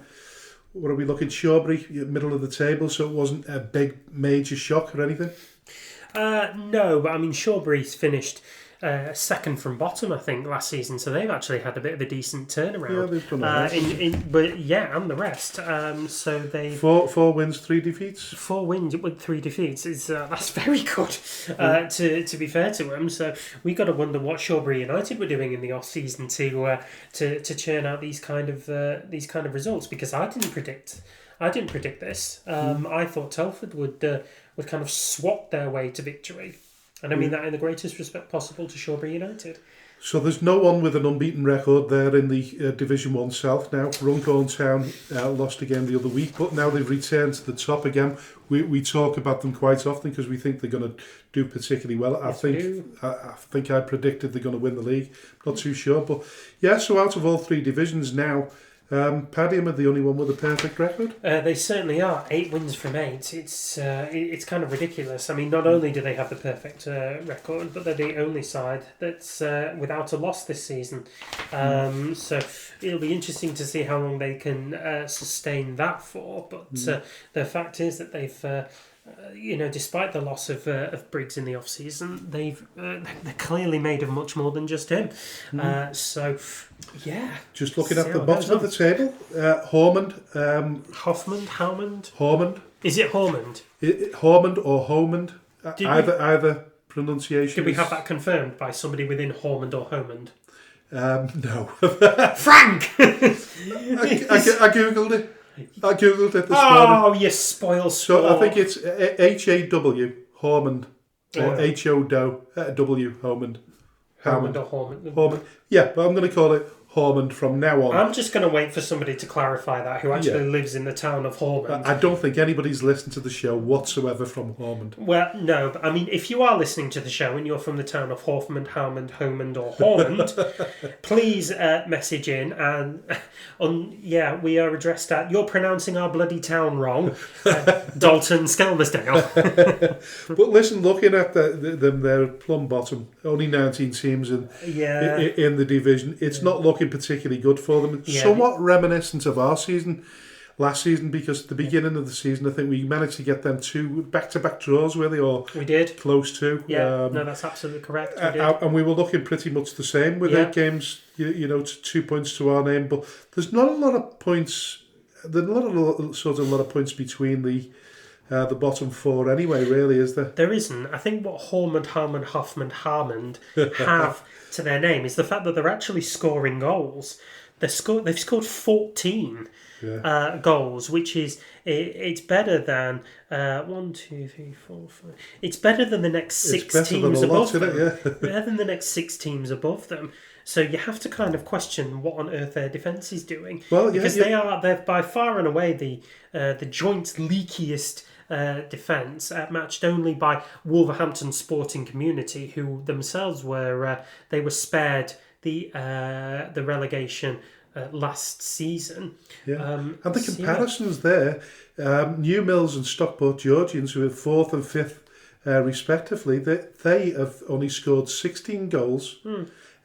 what are we looking? Shawbury, middle of the table, so it wasn't a big major shock or anything? No, but I mean, Shawbury's finished second from bottom, I think, last season, so they've actually had a bit of a decent turnaround. Yeah, they've done all right. And the rest. So they 4 wins, 3 defeats. 4 wins with 3 defeats is that's very good. To be fair to them, so we got to wonder what Shawbury United were doing in the off season to churn out these kind of results, because I didn't predict this. I thought Telford would kind of swap their way to victory. And I mean that in the greatest respect possible to Shawbury United. So there's no one with an unbeaten record there in the Division 1 South now. Runcorn Town lost again the other week, but now they've returned to the top again. We talk about them quite often because we think they're going to do particularly well. I think I predicted they're going to win the league. Not too sure, but yeah. So out of all 3 divisions now, Padiham are the only one with a perfect record. They certainly are. 8 wins from 8. It's kind of ridiculous. I mean, not only do they have the perfect record, but they're the only side that's without a loss this season. So it'll be interesting to see how long they can sustain that for. But the fact is that they've... despite the loss of Briggs in the off season, they're clearly made of much more than just him. Just looking at the bottom of the table, Hormond, Hormond. Is it Hormond? Hormond or Homond? Either pronunciation. Did we have that confirmed by somebody within Hormond or Homond? No. Frank. I googled it. This morning. Oh, you spoil sport. So I think it's H-A-W, Hormond, or H-O-W, Hormond. Hormond or Hormond. Hormond. Yeah, but I'm going to call it Hormond from now on. I'm just going to wait for somebody to clarify that who actually lives in the town of Hormond. I don't think anybody's listened to the show whatsoever from Hormond. Well, no, but I mean, if you are listening to the show and you're from the town of Hormond, Harmond, Homond, or Hormond, please message in and we are addressed at "You're pronouncing our bloody town wrong," Dalton, Skelmersdale. But listen, looking at them, they're plumb bottom. Only 19 teams in the division. It's not looking particularly good for them. Somewhat reminiscent of our season last season, because at the beginning of the season I think we managed to get them 2 back-to-back draws, really, or we did close to. No, that's absolutely correct. We did. And we were looking pretty much the same with 8 games, to 2 points to our name, but there's not a lot of points. There's not a lot of points between the bottom 4 anyway, really, is there? There isn't. I think what Hormond, Harmond, Hoffman, Harmond have to their name is the fact that they're actually scoring goals. They've scored 14 goals, which is it's better than 1, 2, 3, 4, 5. It's better than the next 6 teams above them. Better than the next 6 teams above them. So you have to kind of question what on earth their defence is doing. Well, because they're by far and away the joint leakiest defence, matched only by Wolverhampton Sporting Community, who themselves were spared the relegation last season. And the comparisons there, New Mills and Stockport Georgians, who are 4th and 5th respectively, they have only scored 16 goals,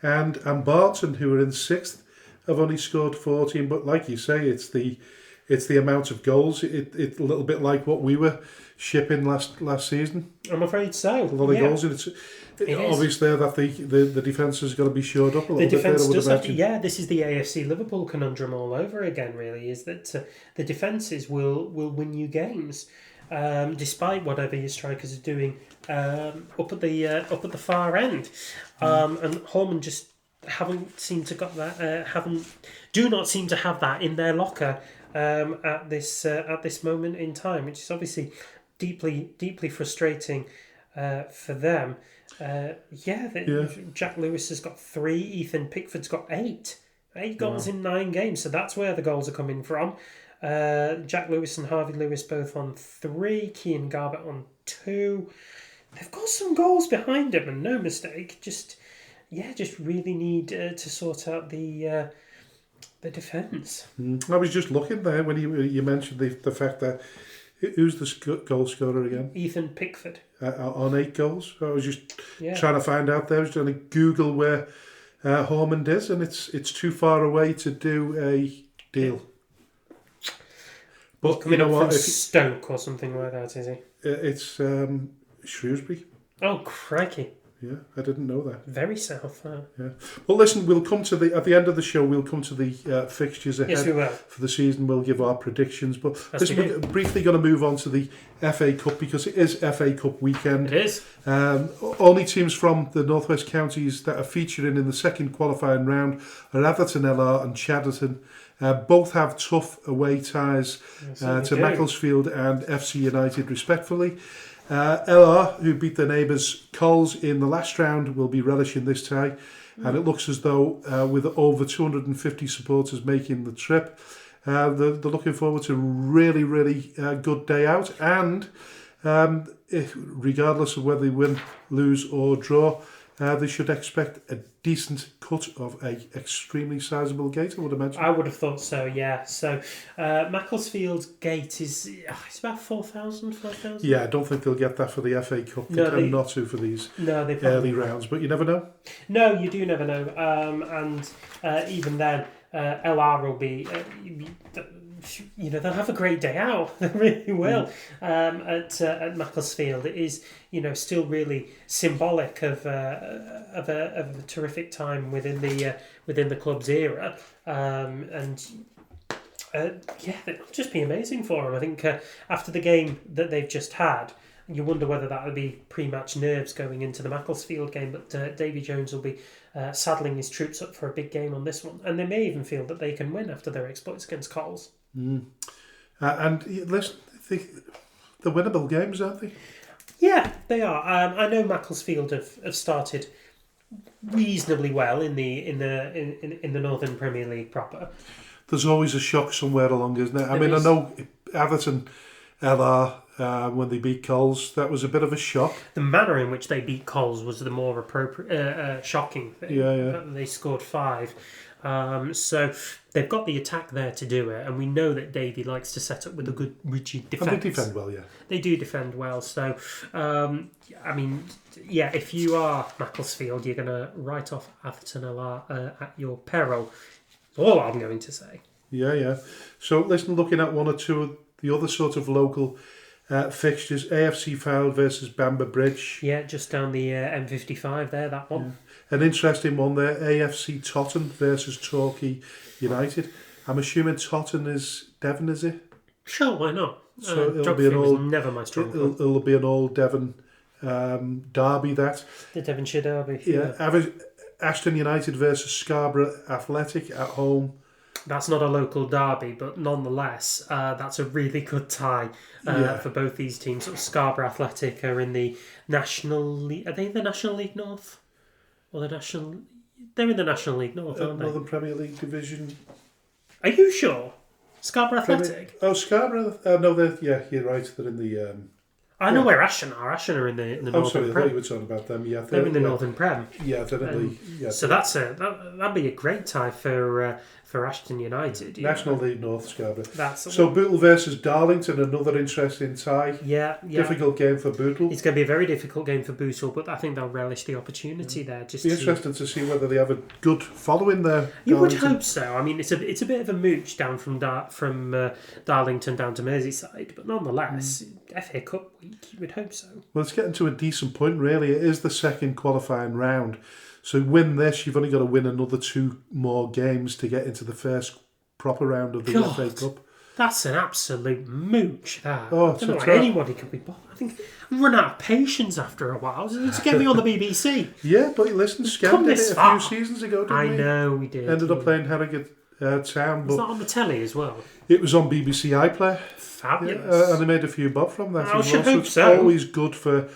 and Barton, who are in 6th, have only scored 14. But like you say, it's the amount of goals. It's a little bit like what we were shipping last season. I'm afraid so. A lot of goals, and it's obviously that the defence has got to be shored up a little bit. The defence does have to. Yeah, this is the AFC Liverpool conundrum all over again. Really, is that the defences will win you games, despite whatever your strikers are doing up at the far end, and Hormond just haven't seemed to got that. Do not seem to have that in their locker. At this moment in time, which is obviously deeply frustrating for them. Jack Lewis has got 3. Ethan Pickford's got 8 goals in 9 games. So that's where the goals are coming from. Jack Lewis and Harvey Lewis both on 3. Kean Garbutt on 2. They've got some goals behind them, and no mistake. Just really need to sort out the defence. I was just looking there when you mentioned the fact that who's the goal scorer again? Ethan Pickford on 8 goals. I was just trying to find out there. I was trying to Google where Hormond is, and it's too far away to do a deal. But you know what? From Stoke or something like that, is he? It's Shrewsbury. Oh crikey! Yeah, I didn't know that. Very south. Yeah. Well, listen, we'll come to at the end of the show. We'll come to the fixtures ahead for the season. We'll give our predictions, but we're briefly going to move on to the FA Cup, because it is FA Cup weekend. It is. Only teams from the northwest counties that are featuring in the second qualifying round are Atherton LR and Chadderton. Both have tough away ties to Macclesfield and FC United, respectively. LR, who beat their neighbours Coles in the last round, will be relishing this tie, and it looks as though with over 250 supporters making the trip, they're looking forward to a really, really good day out, and regardless of whether they win, lose or draw, they should expect a decent cut of a extremely sizable gate, I would imagine. I would have thought so, yeah. So Macclesfield's gate is it's about 4,000, 5,000? Yeah, I don't think they'll get that for the FA Cup. They tend not to for these early rounds, but you never know. No, you do never know. And even then, LR will be... they'll have a great day out. They really will. At Macclesfield, it is still really symbolic of a terrific time within the club's era, and it'll just be amazing for them. I think after the game that they've just had, you wonder whether that would be pre-match nerves going into the Macclesfield game, but Davy Jones will be saddling his troops up for a big game on this one, and they may even feel that they can win after their exploits against Coles. And listen, they're winnable games, aren't they? Yeah, they are. I know Macclesfield have started reasonably well in the Northern Premier League proper. There's always a shock somewhere along, isn't there? I There is. I know Atherton LR, when they beat Coles, that was a bit of a shock. The manner in which they beat Coles was the more appropriate, shocking thing. Yeah. They scored 5. So they've got the attack there to do it, and we know that Davey likes to set up with a good rigid defence. And they defend well, yeah. They do defend well. So, if you are Macclesfield, you're going to write off Atherton LR at your peril. That's all I'm going to say. Yeah. So, listen, looking at one or two of the other sort of local fixtures, AFC Fylde versus Bamber Bridge. Yeah, just down the M55 there, that one. Yeah. An interesting one there, AFC Totton versus Torquay United. I'm assuming Totton is Devon, is it? Sure, why not? So it'll Geography be an was never my strong point. It'll be an old Devon derby, that. The Devonshire derby. Yeah. Ashton United versus Scarborough Athletic at home. That's not a local derby, but nonetheless, that's a really good tie for both these teams. So Scarborough Athletic are in the National League. Are they in the National League North? Or the National... They're in the National League North, aren't they? Northern Premier League Division. Are you sure? Scarborough Athletic? Scarborough? No, you're right. They're in the... I know where Ashton are. Ashton are in the Northern sorry, Prem. I thought you were talking about them. Yeah, they're in the Northern Prem. Yeah, they're in the... Yeah, so that'd be a great tie for Ashton United. National League North, Scarborough. So Bootle versus Darlington, another interesting tie. Yeah. Difficult game for Bootle. It's going to be a very difficult game for Bootle, but I think they'll relish the opportunity there. It'll be interesting to see whether they have a good following there. You would hope so. I mean, it's a bit of a mooch down from Darlington down to Merseyside, but nonetheless, FA Cup week, you would hope so. Well, it's getting to a decent point, really. It is the second qualifying round. So win this, you've only got to win another 2 more games to get into the first proper round of the FA Cup. That's an absolute mooch, that. Oh, I don't know how anybody can be bothered. I think I've run out of patience after a while to get me on the BBC. Yeah, but listen, Skem did it a few seasons ago, didn't we? I know, we did. Ended up playing Harrogate Town. Was that on the telly as well? It was on BBC iPlayer. Fabulous. And they made a few bob from that. I should hope so. It's always good for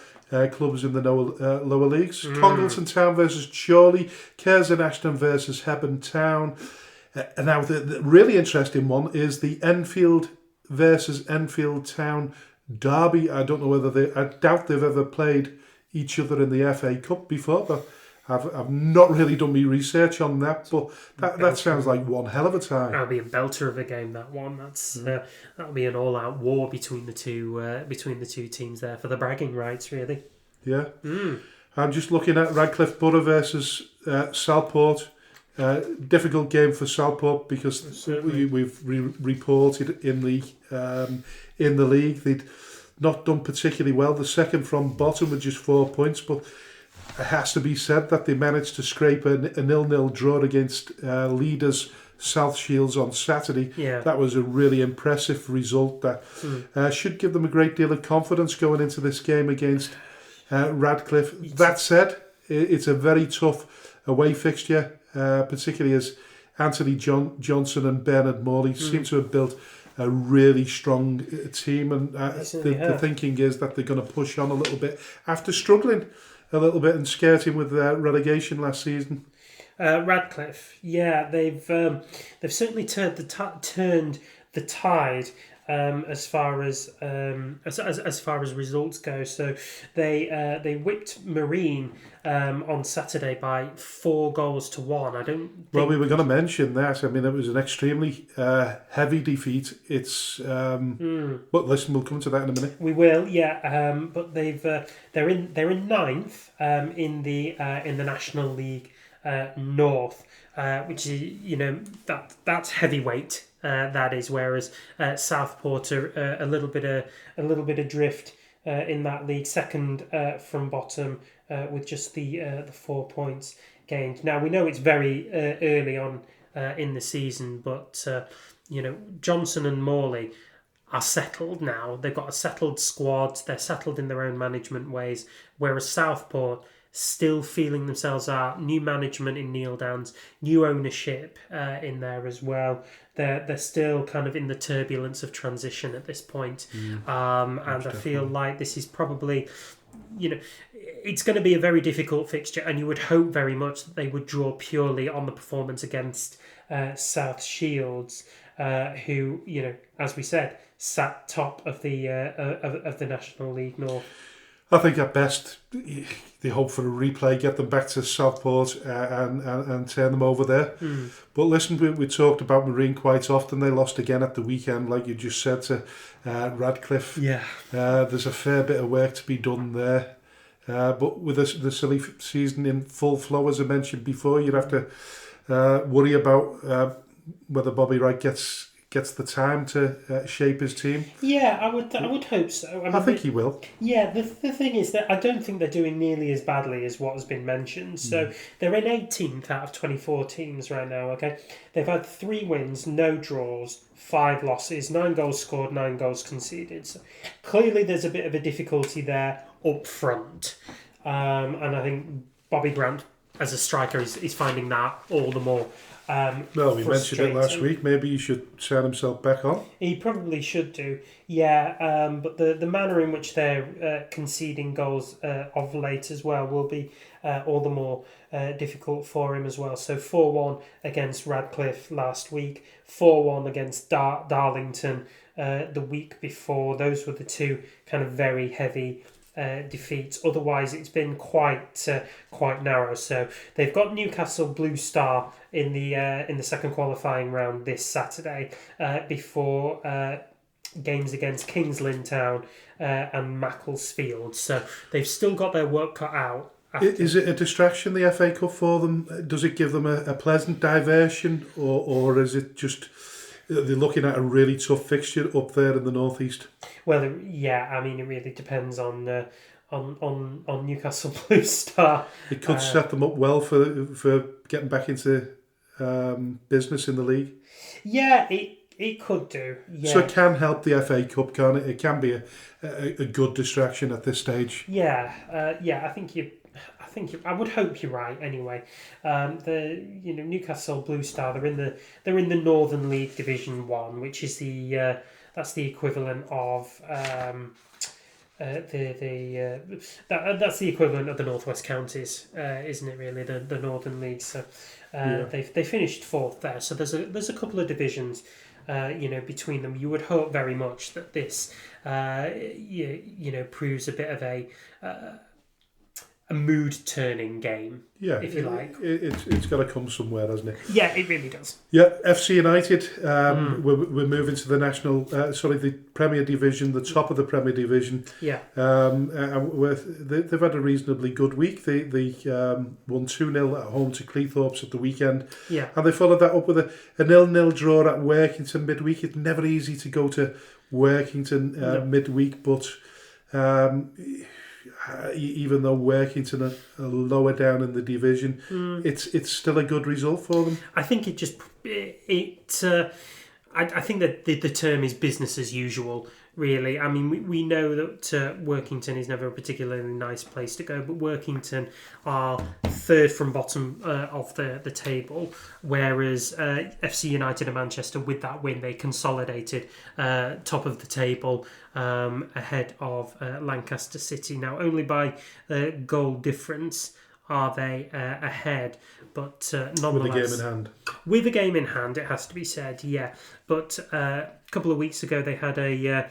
clubs in the lower leagues. Congleton Town versus Chorley. Curzon Ashton versus Hebburn Town. And now the really interesting one is the Enfield versus Enfield Town derby. I don't know whether I doubt they've ever played each other in the FA Cup before, but I've not really done my research on that, but that sounds like one hell of a time. That'll be a belter of a game, that one. That'll be an all-out war between the two teams there for the bragging rights, really. Yeah. I'm just looking at Radcliffe Borough versus Southport. Difficult game for Southport because we've reported in the league they'd not done particularly well. The second from bottom with just 4 points, but it has to be said that they managed to scrape a 0-0 draw against leaders South Shields on Saturday. Yeah. That was a really impressive result that should give them a great deal of confidence going into this game against Radcliffe. That said, it's a very tough away fixture, particularly as Anthony Johnson and Bernard Morley seem to have built a really strong team, and the thinking is that they're going to push on a little bit after struggling a little bit and skirting with relegation last season. Radcliffe, yeah, they've certainly turned the tide as far as results go. So they whipped Marine on Saturday by 4-1. Well, we were going to mention that. I mean, it was an extremely heavy defeat. It's but listen, we'll come to that in a minute. We will, yeah. But they're in ninth in the National League North, which is that's heavyweight. That is, whereas Southport are a little bit adrift in that league, second from bottom with just the 4 points gained. Now we know it's very early on in the season, but Johnson and Morley are settled now. They've got a settled squad. They're settled in their own management ways, whereas Southport still feeling themselves out. New management in Neil Downs, new ownership in there as well. They're still kind of in the turbulence of transition at this point. And I feel like this is probably, it's going to be a very difficult fixture, and you would hope very much that they would draw purely on the performance against South Shields, who, as we said, sat top of the National League North. I think at best they hope for a replay, get them back to Southport and turn them over there. But listen, we talked about Marine quite often. They lost again at the weekend, like you just said, to Radcliffe. Yeah. There's a fair bit of work to be done there. But with the silly season in full flow, as I mentioned before, you'd have to worry about whether Bobby Wright gets the time to shape his team. Yeah, I would hope so. I think he will. Yeah, the thing is that I don't think they're doing nearly as badly as what has been mentioned. So they're in 18th out of 24 teams right now, okay? They've had 3 wins, no draws, 5 losses, 9 goals scored, 9 goals conceded. So clearly there's a bit of a difficulty there up front. And I think Bobby Grant, as a striker, is finding that all the more well, we mentioned it last week. Maybe he should turn himself back on. He probably should do, yeah. But the manner in which they're conceding goals of late as well will be all the more difficult for him as well. So 4-1 against Radcliffe last week, 4-1 against Darlington the week before. Those were the 2 kind of very heavy defeats. Otherwise, it's been quite narrow. So they've got Newcastle Blue Star in the second qualifying round this Saturday before games against Kings Lynn Town and Macclesfield. So they've still got their work cut out. Is it a distraction, the FA Cup, for them? Does it give them a pleasant diversion, or is it just they're looking at a really tough fixture up there in the northeast? Well, yeah, I mean, it really depends on Newcastle Blue Star. It could set them up well for getting back into business in the league. Yeah, it could do. Yeah. So it can help the FA Cup, can't it? It can be a good distraction at this stage. Yeah, I would hope you're right. Anyway, Newcastle Blue Star, they're in the Northern League Division 1, which is that's the equivalent of that's the equivalent of the Northwest Counties, isn't it? Really, the Northern League. So they finished 4th there. So there's a couple of divisions, between them. You would hope very much that this, proves a bit of a mood-turning game, if you like. It's got to come somewhere, hasn't it? Yeah, it really does. Yeah, FC United, we're moving to the the Premier Division, the top of the Premier Division. Yeah. They've had a reasonably good week. They won 2-0 at home to Cleethorpes at the weekend. Yeah. And they followed that up with a 0-0 draw at Workington midweek. It's never easy to go to Workington midweek, but even though Workington are lower down in the division, it's still a good result for them. I think I think that the term is business as usual, really. I mean, we know that Workington is never a particularly nice place to go, but Workington are 3rd from bottom of the table, whereas FC United and Manchester, with that win, they consolidated top of the table ahead of Lancaster City. Now, only by goal difference are they ahead, but nonetheless... With a game in hand, it has to be said, yeah. But a couple of weeks ago, they had a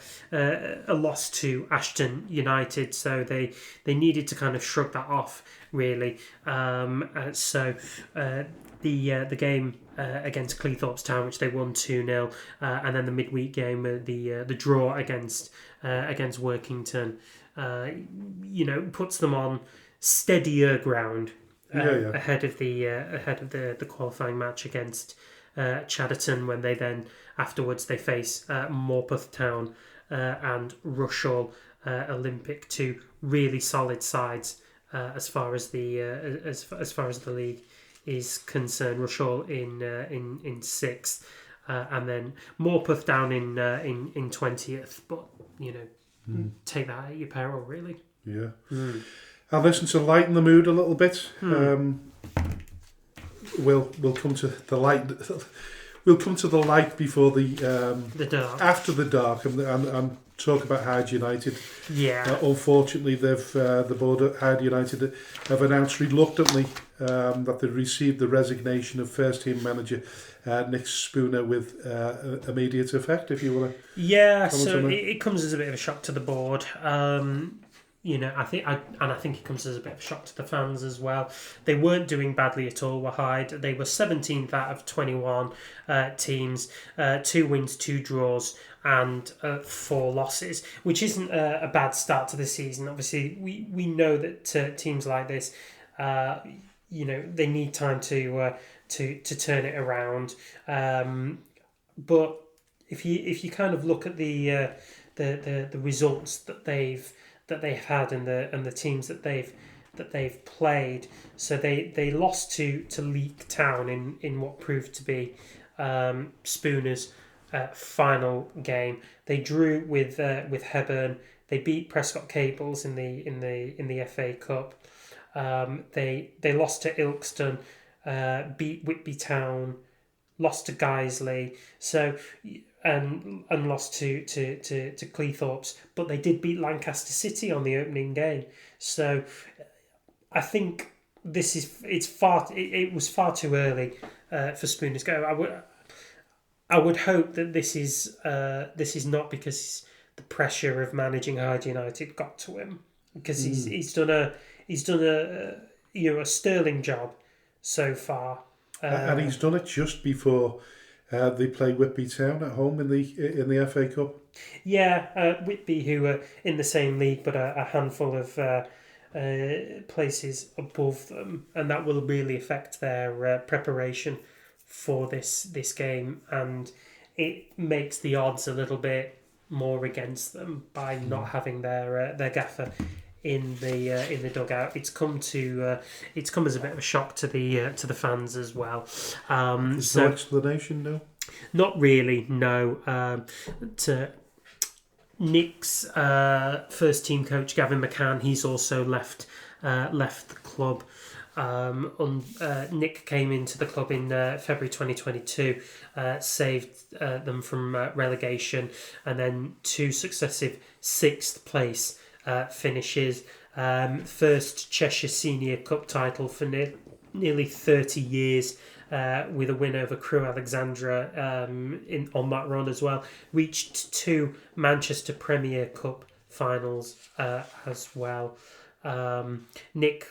loss to Atherton United, so they needed to kind of shrug that off, really. So the game against Cleethorpes Town, which they won 2-0, and then the midweek game, the draw against Workington, puts them on steadier ground ahead of the qualifying match against Chadderton, when they then afterwards they face Morpeth Town and Rushall Olympic, 2 really solid sides as far as the league is concerned. Rushall in 6th, and then Morpeth down in 20th. But take that at your peril, really. Yeah. And listen, to lighten the mood a little bit, we'll come to the light. We'll come to the light before the dark. After the dark, and talk about Hyde United. Yeah. Unfortunately, the board at Hyde United have announced reluctantly that they received the resignation of first team manager Nick Spooner with immediate effect. If you want to, so it comes as a bit of a shock to the board. I think it comes as a bit of a shock to the fans as well. They weren't doing badly at all, were Hyde. They were 17th out of 21 teams, 2 wins, 2 draws, and 4 losses, which isn't a bad start to the season. Obviously, we know that teams like this, they need time to turn it around. But if you kind of look at the results that they've had and the teams that they've played, so they lost to Leighton Town in what proved to be Spooner's final game. They drew with Hebburn. They beat Prescott Cables in the FA Cup. They lost to Ilkeston, beat Whitby Town, lost to Guiseley. So. And lost to Cleethorpes, but they did beat Lancaster City on the opening game. So I think it was far too early for Spooner's go. I would hope that this is not because the pressure of managing Hyde United got to him, because he's done a sterling job so far, and he's done it just before. They play Whitby Town at home in the FA Cup. Yeah, Whitby, who are in the same league but a handful of places above them, and that will really affect their preparation for this game, and it makes the odds a little bit more against them by not having their gaffer in the dugout. It's come as a bit of a shock to the fans as well. There's no explanation, no. Not really, no. To Nick's first team coach Gavin McCann, he's also left the club. Nick came into the club in February 2022, saved them from relegation, and then 2 successive 6th place finishes. First Cheshire Senior Cup title for nearly 30 years, with a win over Crewe Alexandra on that run as well. Reached 2 Manchester Premier Cup finals as well. Nick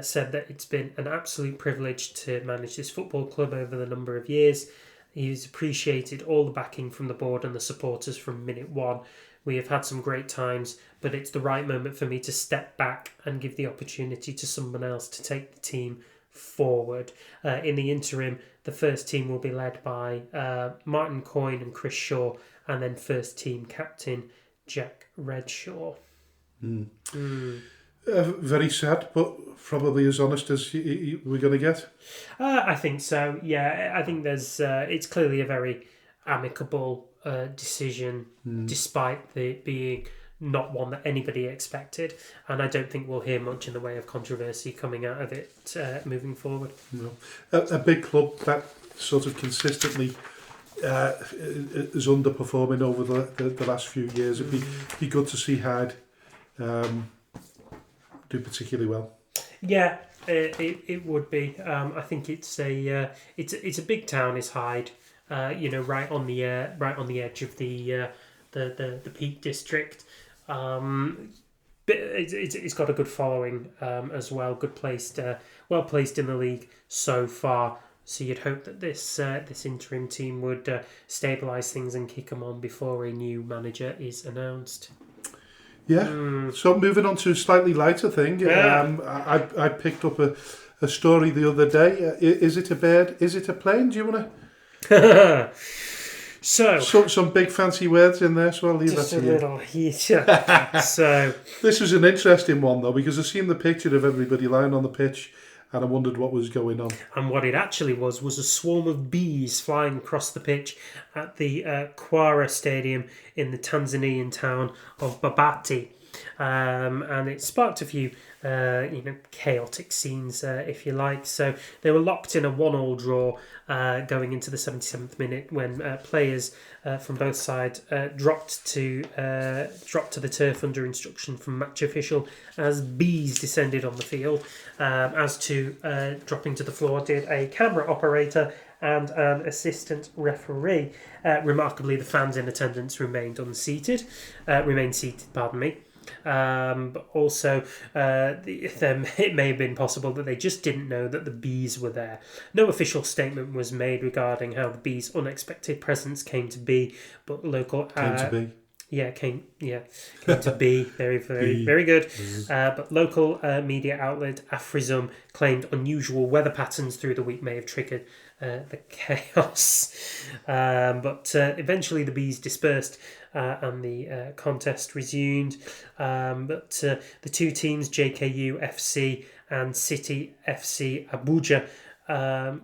said that it's been an absolute privilege to manage this football club over the number of years. He's appreciated all the backing from the board and the supporters from minute one. We have had some great times, but it's the right moment for me to step back and give the opportunity to someone else to take the team forward. In the interim, the first team will be led by Martin Coyne and Chris Shaw, and then first team captain Jack Redshaw. Very sad, but probably as honest as we're going to get. I think so. Yeah, I think there's. It's clearly a very amicable decision, despite the being not one that anybody expected, and I don't think we'll hear much in the way of controversy coming out of it moving forward. No. A big club that sort of consistently is underperforming over the last few years. It'd be good to see Hyde do particularly well. Yeah, it would be. I think it's a big town. Is Hyde, right on the edge of the Peak District. But it's got a good following as well. Well placed in the league so far. So you'd hope that this interim team would stabilise things and kick them on before a new manager is announced. Yeah. So moving on to a slightly lighter thing. Yeah. I picked up a story the other day. Is it a bird? Is it a plane? Do you want to? So some big fancy words in there, so I'll leave that to you. Just a little. So this was an interesting one though, because I've seen the picture of everybody lying on the pitch, and I wondered what was going on. And what it actually was a swarm of bees flying across the pitch at the Kwara Stadium in the Tanzanian town of Babati. and it sparked a few chaotic scenes, if you like. So they were locked in a 1-1 draw going into the 77th minute when players from both sides dropped to the turf under instruction from match official as bees descended on the field. As to dropping to the floor did a camera operator and an assistant referee. Remarkably, the fans in attendance remained seated. But also, it may have been possible that they just didn't know that the bees were there. No official statement was made regarding how the bees' unexpected presence came to be, but local Came to be. Yeah, came to be. Very, very, very good. But local media outlet Afrism claimed unusual weather patterns through the week may have triggered the chaos. But eventually the bees dispersed and the contest resumed. But the two teams, JKU FC and City FC Abuja,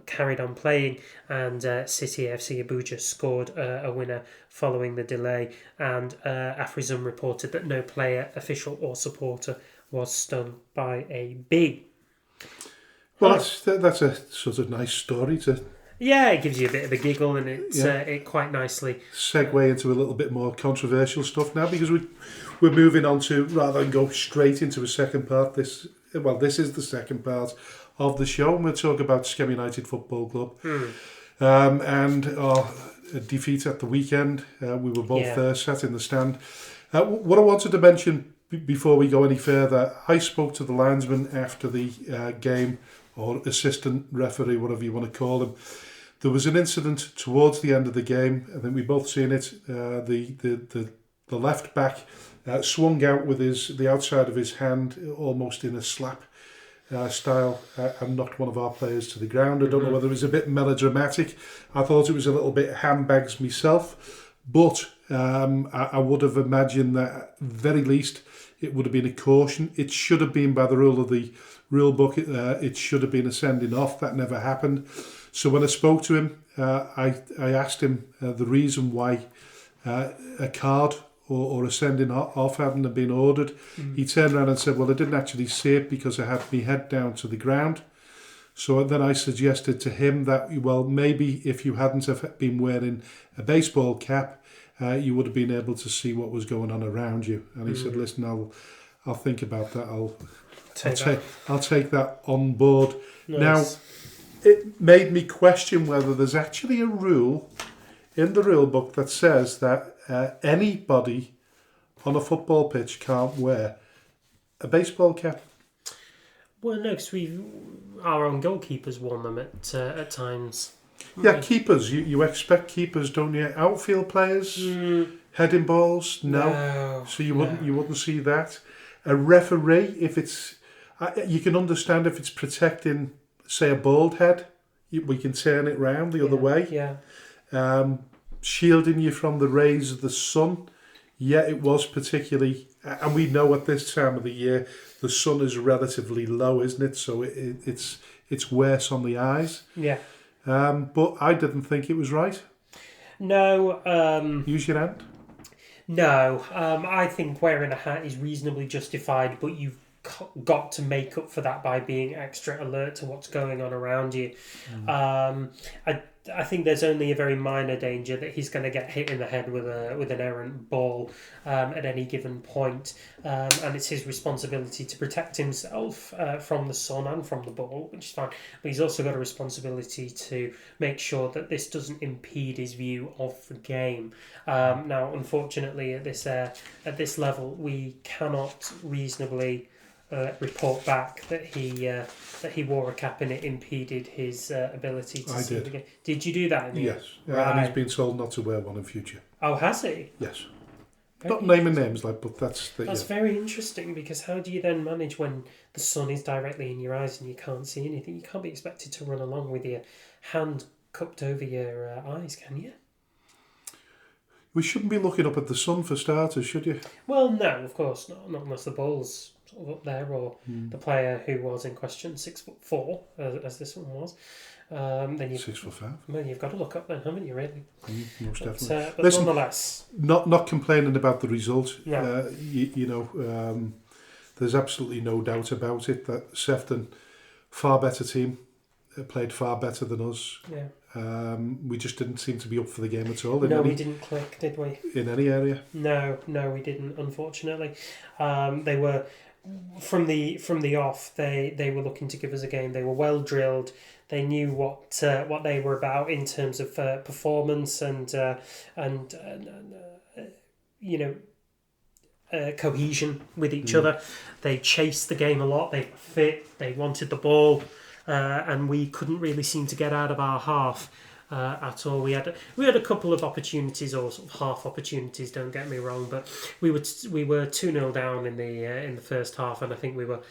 carried on playing, and City FC Abuja scored a winner following the delay, and Afrism reported that no player, official or supporter was stung by a bee. Well, that's a sort of nice story to... Yeah, it gives you a bit of a giggle, and it quite nicely... segue into a little bit more controversial stuff now, because we're moving on to, rather than go straight into a second part, this is the second part of the show, and we'll talk about Skelmersdale United Football Club and our defeat at the weekend. We were both there, sat in the stand. What I wanted to mention before we go any further, I spoke to the linesman after the game, or assistant referee, whatever you want to call him. There was an incident towards the end of the game. I think we both seen it. The left back swung out with the outside of his hand almost in a slap style and knocked one of our players to the ground. I don't know whether it was a bit melodramatic. I thought it was a little bit handbags myself, but I would have imagined that at the very least it would have been a caution. It should have been, by the rule of the rule book, it should have been a sending off. That never happened. So when I spoke to him, I asked him the reason why a card or a sending off hadn't been ordered. He turned around and said, well, I didn't actually see it because I had my head down to the ground. So then I suggested to him that, well, maybe if you hadn't have been wearing a baseball cap, you would have been able to see what was going on around you. And he said, listen, I'll think about that. I'll take that on board. Nice. Now, it made me question whether there's actually a rule in the rule book that says that anybody on a football pitch can't wear a baseball cap. Well, no, because our own goalkeepers worn them at times. Yeah, keepers. You expect keepers, don't you? Outfield players, heading balls, no. So you wouldn't see that. A referee, if it's, you can understand if it's protecting, say, a bald head, we can turn it round the other way. Yeah. Shielding you from the rays of the sun. Yeah, it was particularly, and we know at this time of the year the sun is relatively low, isn't it? So it's worse on the eyes. Yeah. But I didn't think it was right. No. Use your hand. No. I think wearing a hat is reasonably justified, but you've got to make up for that by being extra alert to what's going on around you. I think there's only a very minor danger that he's going to get hit in the head with an errant ball at any given point, and it's his responsibility to protect himself from the sun and from the ball, which is fine. But he's also got a responsibility to make sure that this doesn't impede his view of the game. Now, unfortunately, at this level, we cannot reasonably report back that he wore a cap and it impeded his ability to see the game. Did you do that? Yes. Right. And he's been told not to wear one in future. Oh, has he? Yes. Very Not naming names, but that's... That's very interesting, because how do you then manage when the sun is directly in your eyes and you can't see anything? You can't be expected to run along with your hand cupped over your eyes, can you? We shouldn't be looking up at the sun for starters, should you? Well, no, of course not. Not unless the ball's sort of up there, or the player who was in question 6'4", as this one was. Then 6'5". Well, you've got to look up then, haven't you? Really? Most definitely. But Listen, nonetheless, not complaining about the result. Yeah. There's absolutely no doubt about it that Sefton, far better team, played far better than us. Yeah. We just didn't seem to be up for the game at all. We didn't click, did we? In any area. No, we didn't. Unfortunately, they were from the off. They were looking to give us a game. They were well drilled. They knew what they were about in terms of performance and cohesion with each other. They chased the game a lot. They were fit. They wanted the ball, and we couldn't really seem to get out of our half at all. We had a couple of opportunities, or sort of half opportunities. Don't get me wrong, but we were 2-0 down in the first half, and I think we were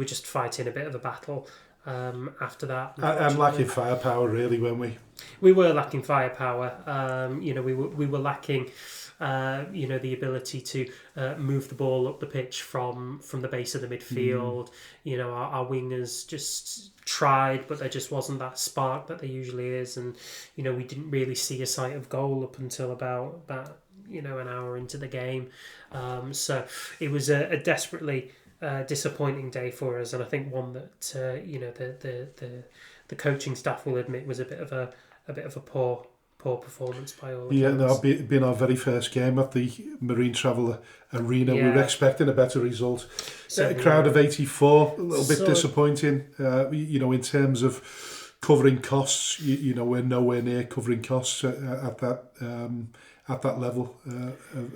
just fighting a bit of a battle. After that, and lacking firepower, really, weren't we? We were lacking firepower. We were lacking, the ability to move the ball up the pitch from the base of the midfield. Our wingers just tried, but there just wasn't that spark that there usually is, and we didn't really see a sight of goal up until about an hour into the game. So it was a desperately disappointing day for us, and I think one that the coaching staff will admit was a bit of a poor performance by all accounts. Yeah, no, being our very first game at the Marine Travel Arena, we were expecting a better result. A crowd of 84, a little bit disappointing. In terms of covering costs, we're nowhere near covering costs at that level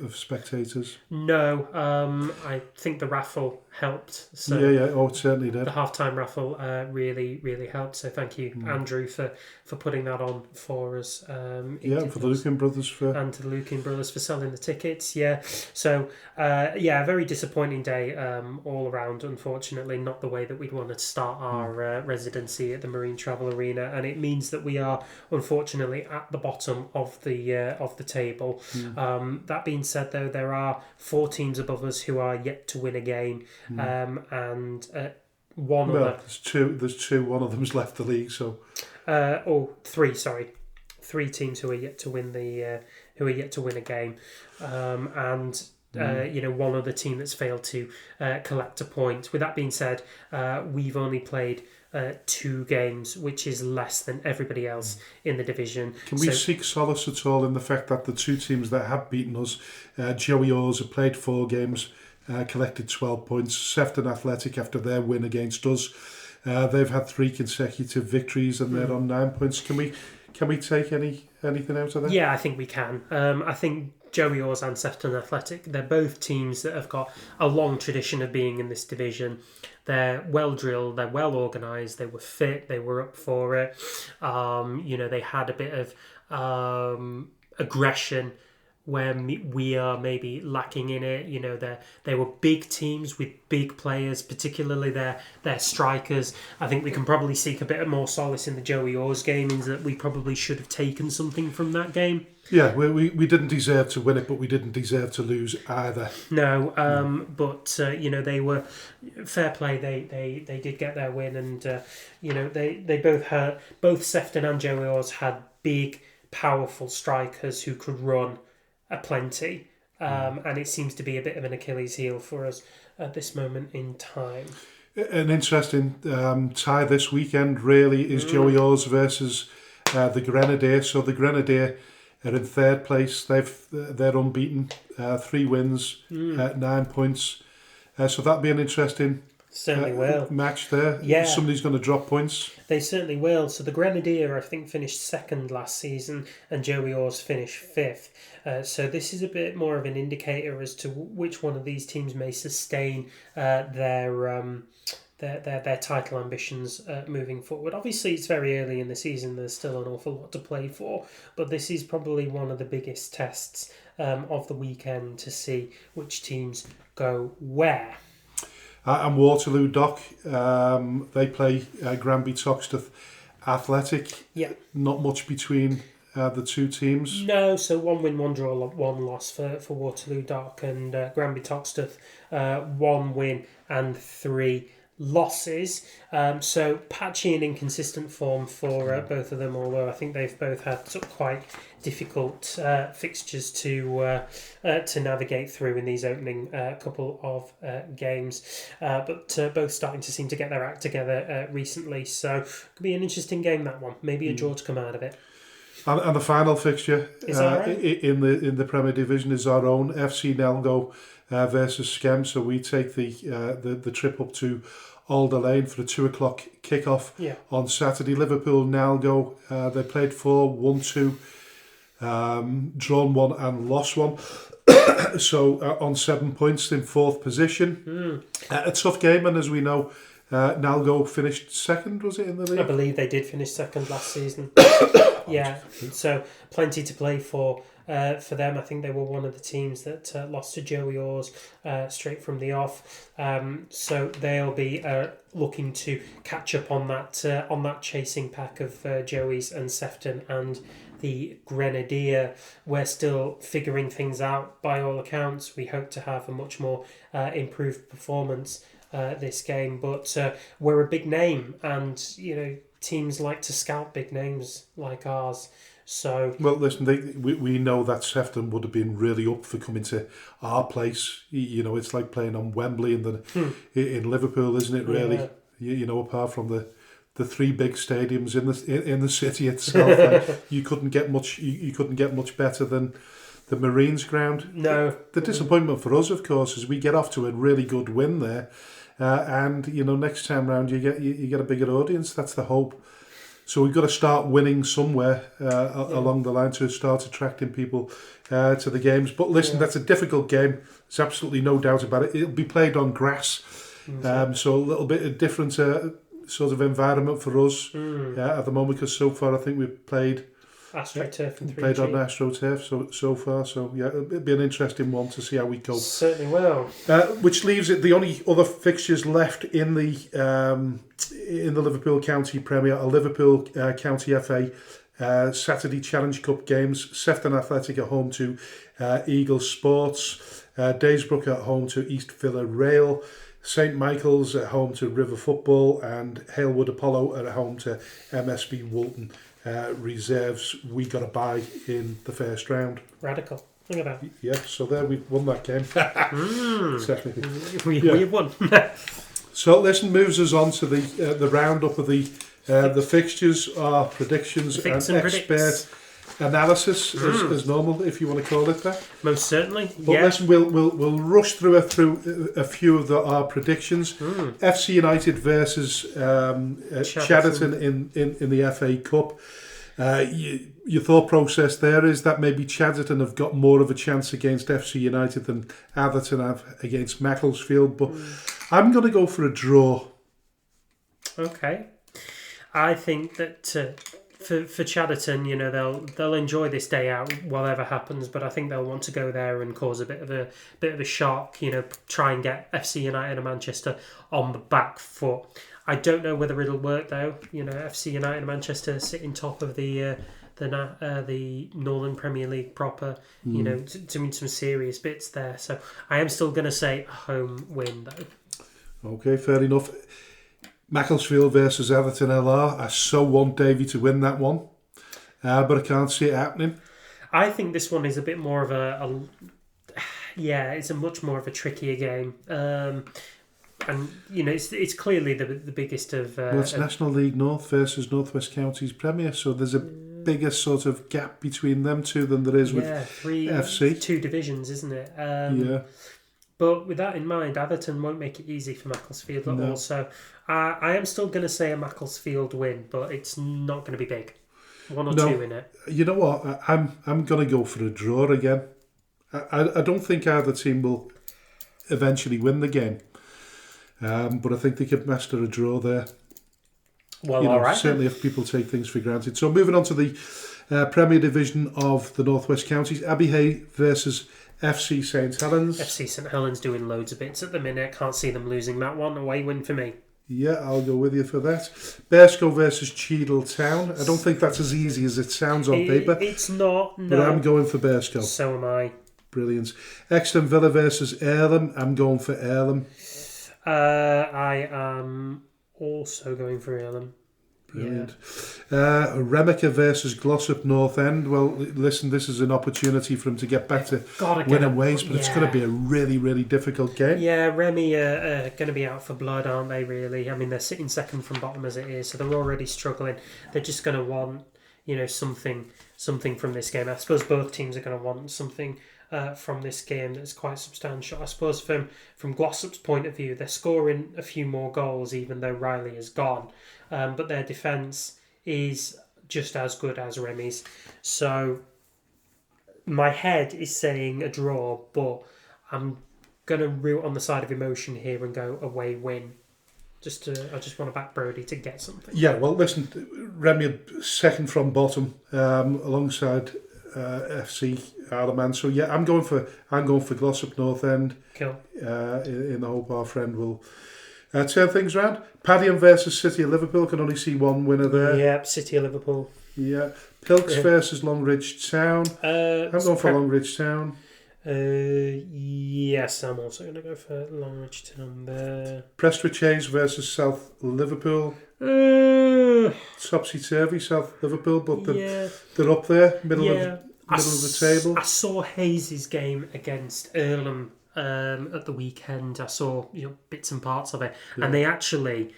of spectators. No, I think the raffle helped. So it certainly did. The halftime raffle really helped. So thank you, Andrew, for putting that on for us. For the Lucan brothers and to the Lucan brothers for selling the tickets. Yeah, so a very disappointing day all around. Unfortunately, not the way that we'd wanted to start our residency at the Marine Travel Arena, and it means that we are unfortunately at the bottom of the table. That being said, though, there are 4 teams above us who are yet to win a game. And there's two. One of them's left the league, so 3. Sorry, 3 teams who are yet to win a game, and one other team that's failed to collect a point. With that being said, we've only played 2 games, which is less than everybody else in the division. Can we seek solace at all in the fact that the 2 teams that have beaten us, Joey Oars, have played 4 games, collected 12 points. Sefton Athletic, after their win against us, they've had 3 consecutive victories and they're on 9 points. Can we take anything out of that? Yeah, I think we can. I think Joey Oars and Sefton Athletic, they're both teams that have got a long tradition of being in this division. They're well drilled, they're well organised, they were fit, they were up for it. They had a bit of aggression where we are maybe lacking in it. They were big teams with big players, particularly their strikers. I think we can probably seek a bit more solace in the Joey Oars game, in that we probably should have taken something from that game. Yeah, we didn't deserve to win it, but we didn't deserve to lose either. No, but they were fair play. They did get their win, and they both Sefton and Joey Oars had big, powerful strikers who could run aplenty, and it seems to be a bit of an Achilles heel for us at this moment in time. An interesting tie this weekend really is Joey Oars versus the Grenadier. So the Grenadier are in 3rd place. They're unbeaten, 3 wins, 9 points. So that'll be an interesting match there. Yeah. Somebody's going to drop points. They certainly will. So the Grenadier, I think, finished 2nd last season, and Joey Oars finished 5th. So this is a bit more of an indicator as to which one of these teams may sustain their title ambitions moving forward. Obviously, it's very early in the season. There's still an awful lot to play for, but this is probably one of the biggest tests of the weekend to see which teams go where. And Waterloo Dock, they play Granby Toxteth Athletic. Yeah. Not much between the two teams? No, so 1 win, 1 draw, 1 loss for Waterloo Dock and Granby Toxteth. 1 win and 3 losses. So patchy and inconsistent form for both of them, although I think they've both had sort of quite difficult fixtures to navigate through in these opening couple of games. But both starting to seem to get their act together recently. So could be an interesting game, that one. Maybe a draw to come out of it. And the final fixture right? in the Premier Division is our own FC Nelgo versus Skem. So we take the trip up to Alder Lane for a 2:00 kickoff on Saturday. Liverpool Nelgo, they played 4, won 2, drawn 1 and lost 1. So on 7 points in 4th position. A tough game, and as we know, Nalgo finished second, was it, in the league? I believe they did finish second last season. Yeah, so plenty to play for them. I think they were one of the teams that lost to Joey Orrs straight from the off. So they'll be looking to catch up on that chasing pack of Joeys and Sefton and the Grenadier. We're still figuring things out by all accounts. We hope to have a much more improved performance this game, but we're a big name, and teams like to scout big names like ours. So well, listen, we know that Sefton would have been really up for coming to our place. It's like playing on Wembley in Liverpool, isn't it? Really, apart from the 3 big stadiums in the city itself, you couldn't get much. You couldn't get much better than the Marines ground. No. The disappointment for us, of course, is we get off to a really good win there, and next time round you get a bigger audience. That's the hope. So we've got to start winning somewhere along the line to start attracting people to the games. But listen, that's a difficult game. There's absolutely no doubt about it. It'll be played on grass, so a little bit of different sort of environment for us at the moment, because so far I think we've played AstroTurf and 3G. Played on AstroTurf so far, so yeah, it'll be an interesting one to see how we cope. Certainly will. Which leaves it the only other fixtures left in the Liverpool County Premier are Liverpool County FA Saturday Challenge Cup games. Sefton Athletic at home to Eagle Sports, Daysbrook at home to East Villa Rail, St Michael's at home to River Football, and Halewood Apollo at home to MSB Woolton. Reserves. We got a bye in the first round. Radical. Look at that. Yeah, so there we've won that game. We've won. So listen, moves us on to the roundup of the fixtures, our predictions, and expert analysis as normal, if you want to call it that. Most certainly. But listen, we'll rush through a few of our predictions. FC United versus Chadderton in the FA Cup. Your thought process there is that maybe Chadderton have got more of a chance against FC United than Atherton have against Macclesfield, but I'm going to go for a draw. Okay. I think that for Chadderton, they'll enjoy this day out, whatever happens. But I think they'll want to go there and cause a bit of a shock. Try and get FC United and Manchester on the back foot. I don't know whether it'll work though. FC United and Manchester sitting top of the Northern Premier League proper. Doing some serious bits there. So I am still going to say a home win though. Okay, fair enough. Macclesfield versus Atherton LR. I so want Davey to win that one, but I can't see it happening. I think this one is a bit more of it's a much more of a trickier game. And it's clearly the biggest of. It's National League North versus North West Counties Premier, so there's a bigger sort of gap between them two than there is with FC. 2 divisions, isn't it? But with that in mind, Atherton won't make it easy for Macclesfield. But also, I am still going to say a Macclesfield win, but it's not going to be big. 1 or 2 in it. You know what? I'm going to go for a draw again. I don't think either team will eventually win the game. But I think they could master a draw there. Well, all right. Certainly if people take things for granted. So moving on to the Premier Division of the North West Counties. Abbey Hay versus FC St Helens. FC St Helens doing loads of bits at the minute. Can't see them losing that one. Away win for me. Yeah, I'll go with you for that. Burscough versus Cheadle Town. I don't think that's as easy as it sounds on paper. It's not, no. But I'm going for Burscough. So am I. Brilliant. Exton Villa versus Earlham. I'm going for Earlham. I am also going for Earlham. Brilliant. Yeah. Remica versus Glossop North End. Well, listen, this is an opportunity for them to get back to winning ways, but it's going to be a really, really difficult game. Yeah, Remy are going to be out for blood, aren't they, really? I mean, they're sitting second from bottom as it is, so they're already struggling. They're just going to want, something from this game. I suppose both teams are going to want something from this game that's quite substantial. I suppose from Glossop's point of view, they're scoring a few more goals even though Riley is gone. But their defence is just as good as Remy's. So my head is saying a draw, but I'm going to root on the side of emotion here and go away win. I just want to back Brodie to get something. Yeah, well, listen, Remy are second from bottom alongside FC Arleman. So yeah, I'm going for Glossop North End. Cool. In the hope our friend will turn things around. Padiham versus City of Liverpool. Can only see one winner there. Yep, City of Liverpool. Yeah. Pilks versus Longridge Town. I'm going for Longridge Town. Yes, I'm also going to go for Longridge Town there. Prestwich Hayes versus South Liverpool. Topsy-turvy, South Liverpool, but they're up there, middle of the table. I saw Hayes' game against Earlham at the weekend. I saw bits and parts of it, and they actually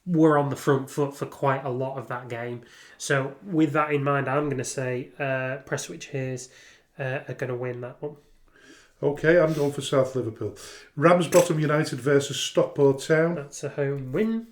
were on the front foot for quite a lot of that game. So with that in mind, I'm going to say Prestwich Hayes are going to win that one. Okay, I'm going for South Liverpool. Ramsbottom United versus Stockport Town. That's a home win.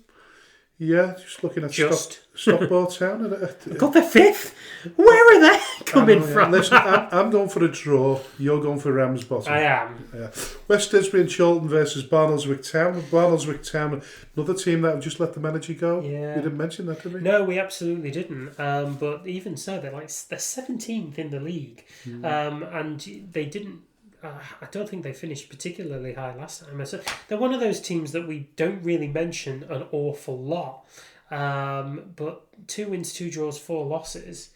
Yeah, just looking at Stockport Town. Got the fifth? Where are they coming from? Listen, I'm going for a draw. You're going for Ramsbottom. I am. Yeah. West Didsbury and Chorlton versus Barnoldswick Town. Barnoldswick Town, another team that have just let the manager go. Yeah. We didn't mention that, did we? No, we absolutely didn't. But even so, they're 17th in the league, and they didn't. I don't think they finished particularly high last time. So they're one of those teams that we don't really mention an awful lot. But 2 wins, 2 draws, 4 losses.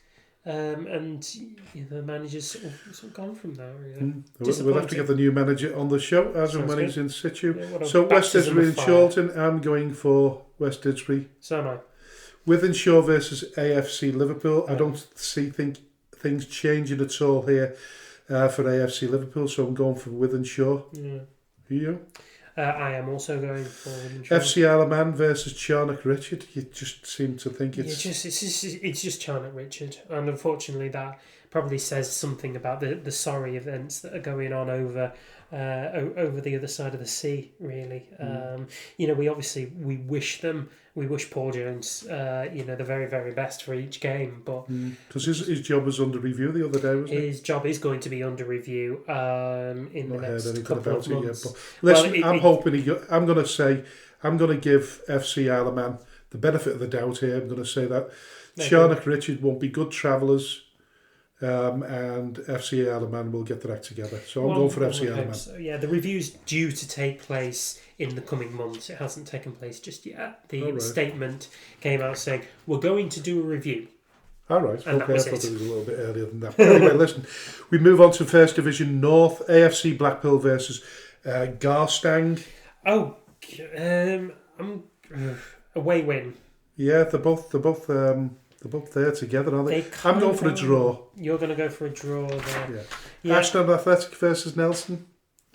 And the manager's sort of gone from there. Really. We'll have to get the new manager on the show as and when he's in situ. Yeah, so West Didsbury and Chorlton, I'm going for West Didsbury. So am I. Wythenshawe versus AFC Liverpool. I don't think things changing at all here. For AFC Liverpool, so I'm going for Wythenshawe. Yeah. Who are you? I am also going for Wythenshawe. FC Arleman versus Charnock Richard. You just seem to think it's just Charnock Richard, and unfortunately that probably says something about the sorry events that are going on over the other side of the sea. Really, we wish Paul Jones the very, very best for each game, but because his job was under review the other day, wasn't it? His job is going to be under review in the next couple of months. But listen, I'm going to give FC Arleman the benefit of the doubt here. I'm going to say that Charnock Richard won't be good travellers. And FC Arleman will get their act together. So I'm going for FC Arleman. So. Yeah, the review's due to take place in the coming months. It hasn't taken place just yet. The statement came out saying, we're going to do a review. All right. And okay, I thought it was a little bit earlier than that. But anyway, listen, we move on to First Division North. AFC Blackpool versus Garstang. Away win. Yeah, they're both there together, aren't they? I'm going for a draw. You're going to go for a draw there. Yeah. Ashton Athletic versus Nelson.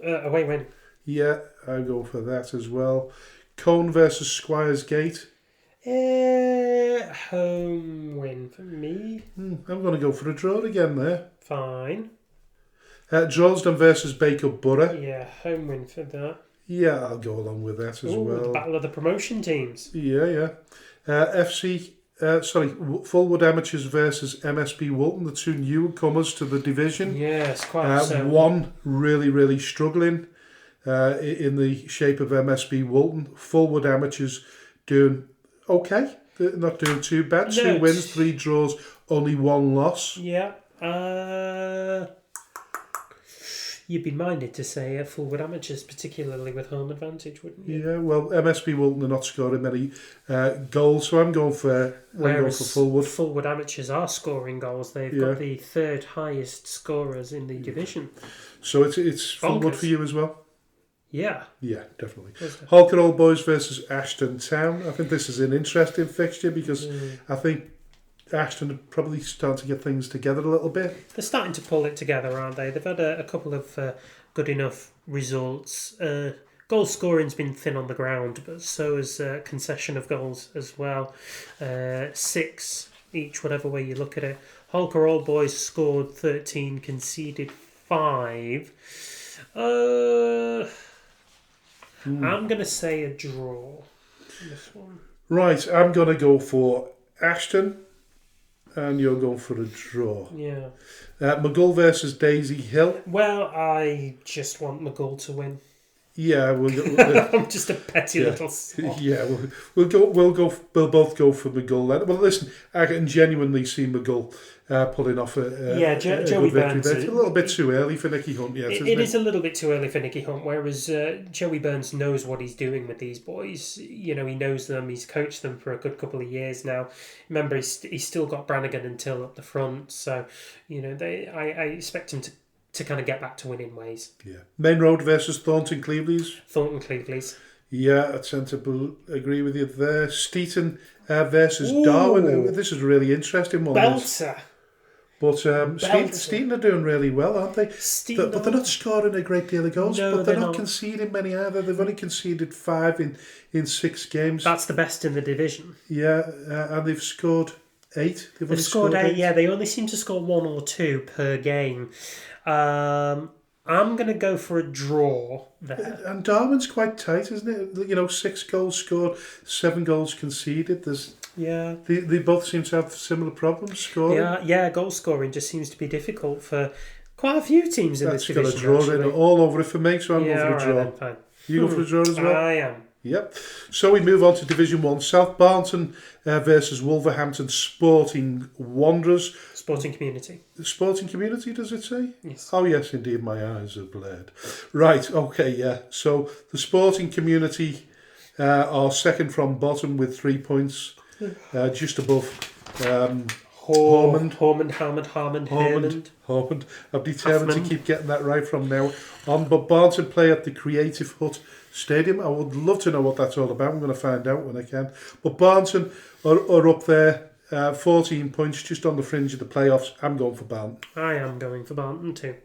Away win. Yeah, I go for that as well. Cone versus Squires Gate. Home win for me. I'm going to go for a draw again there. Fine. Droylsden versus Baker Borough. Yeah, home win for that. Yeah, I'll go along with that as well. The battle of the promotion teams. Yeah. Fullwood Amateurs versus MSB Walton, the 2 newcomers to the division. Yes, quite so. One really, really struggling in the shape of MSB Walton. Fullwood Amateurs doing okay. They're not doing too bad. 2 wins, 3 draws, only 1 loss. Yeah. You'd be minded to say forward amateurs, particularly with home advantage, wouldn't you? Yeah, well, MSP Walton are not scoring many goals, so I'm going for forward. Forward amateurs are scoring goals. They've got the third highest scorers in the division. So it's forward for you as well? Yeah. Yeah, definitely. Holker Old Boys versus Ashton Town. I think this is an interesting fixture because I think Ashton are probably starting to get things together a little bit. They're starting to pull it together, aren't they? They've had a couple of good enough results. Goal scoring's been thin on the ground, but so has concession of goals as well. 6 each, whatever way you look at it. Holker Old Boys scored 13, conceded 5. I'm going to say a draw in this one. Right, I'm going to go for Ashton, and you're going for a draw. Yeah. McGull versus Daisy Hill. Well, I just want McGull to win. Yeah, I'm just a petty little slot. Yeah, we'll both go for McGull then. Well, listen, I can genuinely see McGull pulling off a Joey Burns. A little bit too early for Nicky Hunt, yes. It is a little bit too early for Nicky Hunt, whereas Joey Burns knows what he's doing with these boys. You know, he knows them, he's coached them for a good couple of years now. Remember, he's still got Brannigan and Till up the front, so, you know, I expect him to kind of get back to winning ways. Yeah. Main Road versus Thornton Cleveleys. Thornton Cleveleys. Yeah, I tend to agree with you there. Steeton versus Darwen. This is a really interesting one. Belter. But Steeton are doing really well, aren't they? But they're not scoring a great deal of goals, but they're not conceding many either. They've only conceded 5 in 6 games. That's the best in the division. Yeah, and they've scored 8. They've scored 8, yeah. They only seem to score 1 or 2 per game. I'm going to go for a draw there. And Darwen's quite tight, isn't it? You know, 6 goals scored, 7 goals conceded. They both seem to have similar problems scoring. Yeah, goal scoring just seems to be difficult for quite a few teams in this division. That's got a draw in it all over it for me, so I'm going for a draw. Then, fine. You go for a draw as well? I am. Yep. So we move on to Division 1. South Barnton versus Wolverhampton Sporting Wanderers. Sporting Community. The Sporting Community, does it say? Yes. Oh, yes, indeed. My eyes are blurred. Right, okay, yeah. So the Sporting Community are second from bottom with 3 points, just above Hormond. I'm determined to keep getting that right from now on. But Barnton play at the Creative Hut Stadium. I would love to know what that's all about. I'm going to find out when I can. But Barnton are up there, 14 points, just on the fringe of the playoffs. I'm going for Barnton. I am going for Barnton too.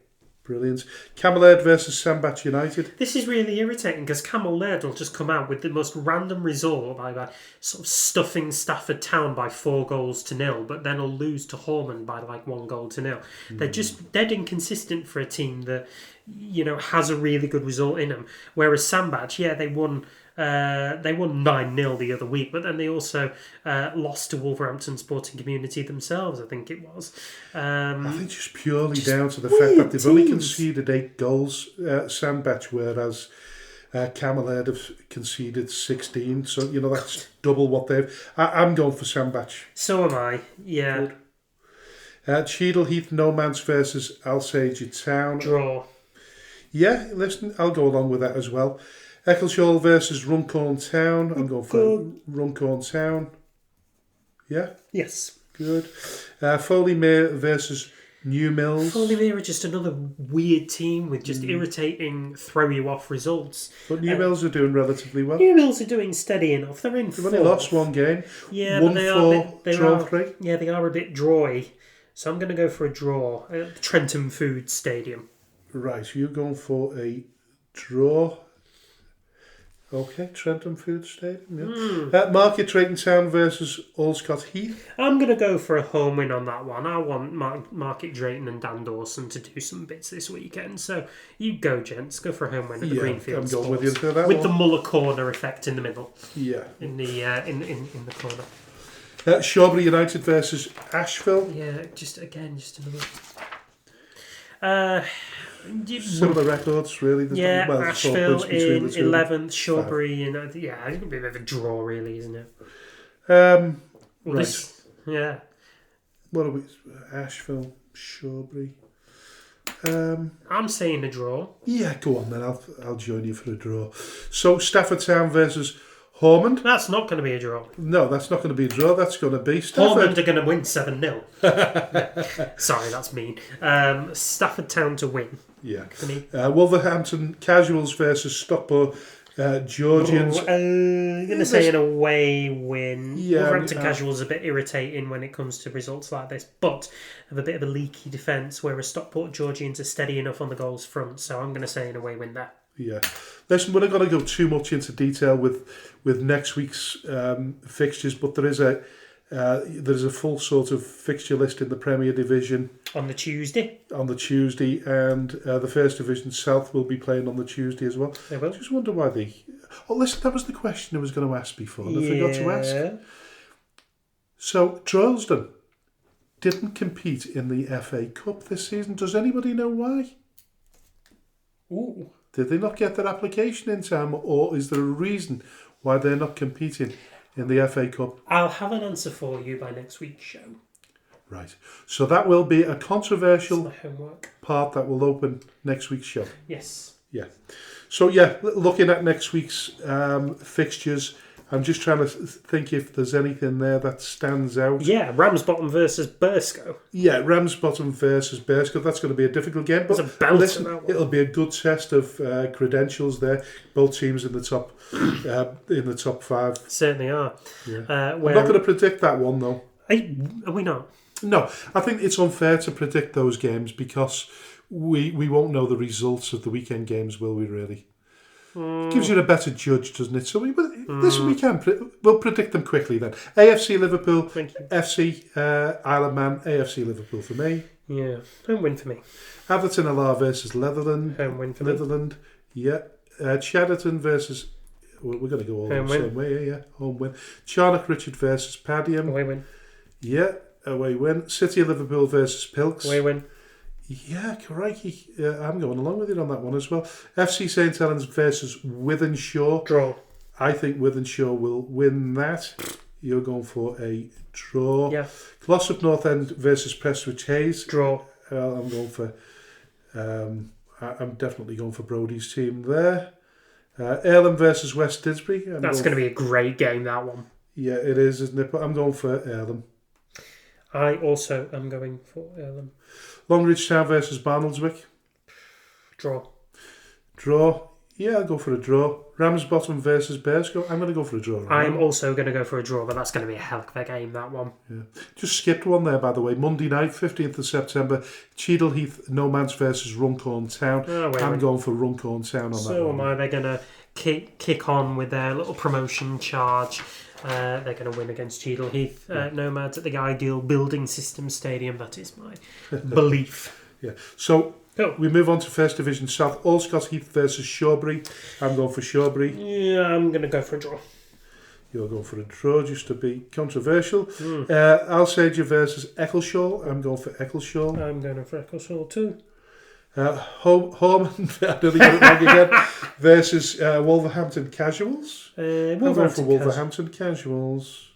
Brilliant. Camel Laird versus Sandbach United. This is really irritating because Camel Laird will just come out with the most random result by sort of stuffing Stafford Town by 4-0, but then will lose to Hormond by like 1-0. They're just dead inconsistent for a team that, you know, has a really good result in them. Whereas Sandbach, they won 9-0 the other week, but then they also lost to Wolverhampton Sporting Community themselves, I think it was. I think just purely down to the fact that they've only conceded 8 goals, Sandbach, whereas Camel Laird have conceded 16. So, you know, that's double what they've... I'm going for Sandbach. So am I, yeah. Cheadle Heath Nomads versus Alsager Town. Draw. Yeah, listen, I'll go along with that as well. Eccleshall versus Runcorn Town. I'm going for Runcorn Town. Yeah? Yes. Good. Foley Mere versus New Mills. Foley Mere are just another weird team with just irritating, throw-you-off results. But New Mills are doing relatively well. New Mills are doing steady enough. They're in They've only lost 1 game. Yeah, 1-4, they draw 3. Yeah, they are a bit drawy. So I'm going to go for a draw at Trentham Food Stadium. Right, so you're going for a draw. Okay, Trentham Food Stadium. Yeah. Market Drayton Town versus Allscott Heath. I'm going to go for a home win on that one. I want Market Drayton and Dan Dawson to do some bits this weekend. So you go, gents. Go for a home win at the Greenfield. I'm going with you for that with one. The Muller corner effect in the middle. Yeah. In the corner. Shawbury United versus Asheville. Yeah, just another. Similar records, really. Asheville in 11th, Shawbury in... I think it'll be a bit of a draw, really, isn't it? Right. What are we... Asheville, Shawbury... I'm saying a draw. Yeah, go on then. I'll join you for a draw. So Stafford Town versus Ormond. That's not going to be a draw. No, that's not going to be a draw. That's going to be Stafford. Ormond are going to win 7-0. Sorry, that's mean. Stafford Town to win. Yeah. For me. Wolverhampton Casuals versus Stockport Georgians. I'm going to say an away win. Yeah, Wolverhampton Casuals are a bit irritating when it comes to results like this, but have a bit of a leaky defence, whereas Stockport Georgians are steady enough on the goals front, so I'm going to say an away win there. Yeah. Listen, we're not going to go too much into detail with next week's fixtures, but there's a full sort of fixture list in the Premier Division on the Tuesday, and the First Division South will be playing on the Tuesday as well. They will. I just wonder why they. Oh, listen, that was the question I was going to ask before, and I forgot to ask. So Droylsden didn't compete in the FA Cup this season. Does anybody know why? Ooh. Did they not get their application in time, or is there a reason why they're not competing in the FA Cup? I'll have an answer for you by next week's show. Right. So that will be a controversial That's my homework. part that will open next week's show. Yes. Yeah. So, yeah, looking at next week's fixtures, I'm just trying to think if there's anything there that stands out. Yeah, Ramsbottom versus Burscough. Yeah, Ramsbottom versus Burscough. That's going to be a difficult game. But a belt listen, in that one. it'll be a good test of credentials there. Both teams in the top 5. Certainly are. Yeah. I'm not going to predict that one, though. Are we not? No, I think it's unfair to predict those games because we won't know the results of the weekend games, will we, really? Gives you a better judge, doesn't it? So we'll predict them quickly then. AFC Liverpool, FC Isle of Man, AFC Liverpool for me. Yeah, home win for me. Atherton LR versus Netherland. Home win for Netherland. Yeah. Chadderton versus. Well, we're going to go all the same way. Yeah, home win. Charnock Richard versus Padiham. Away win. Yeah, away win. City of Liverpool versus Pilks. Away win. Yeah, crikey. I'm going along with it on that one as well. FC St Helens versus Wythenshawe. Draw. I think Wythenshawe will win that. You're going for a draw. Yeah. Glossop North End versus Prestwich Hayes. Draw. I'm going for. I'm definitely going for Brodie's team there. Earlham versus West Didsbury. That's going to be a great game, that one. Yeah, it is, isn't it? But I'm going for Earlham. I also am going for Earlham. Longridge Town versus Barnoldswick. Draw. Draw. Yeah, I'll go for a draw. Ramsbottom versus Burscough. I'm going to go for a draw. I'm also going to go for a draw, but that's going to be a hell of a game, that one. Yeah. Just skipped one there, by the way. Monday night, 15th of September, Cheadle Heath Nomads versus Runcorn Town. I'm going for Runcorn Town on that one. So am I. They're going to kick on with their little promotion charge. They're going to win against Cheadle Heath Nomads at the Ideal Building System Stadium. That is my belief. Yeah. So we move on to First Division South. Allscott Heath versus Shawbury. I'm going for Shawbury. Yeah, I'm going to go for a draw. You're going for a draw just to be controversial. Alsager versus Eccleshall. I'm going for Eccleshall. I'm going for Eccleshall too. Hormond, I nearly got it wrong again, versus Wolverhampton Casuals. I'm going for Wolverhampton Casuals.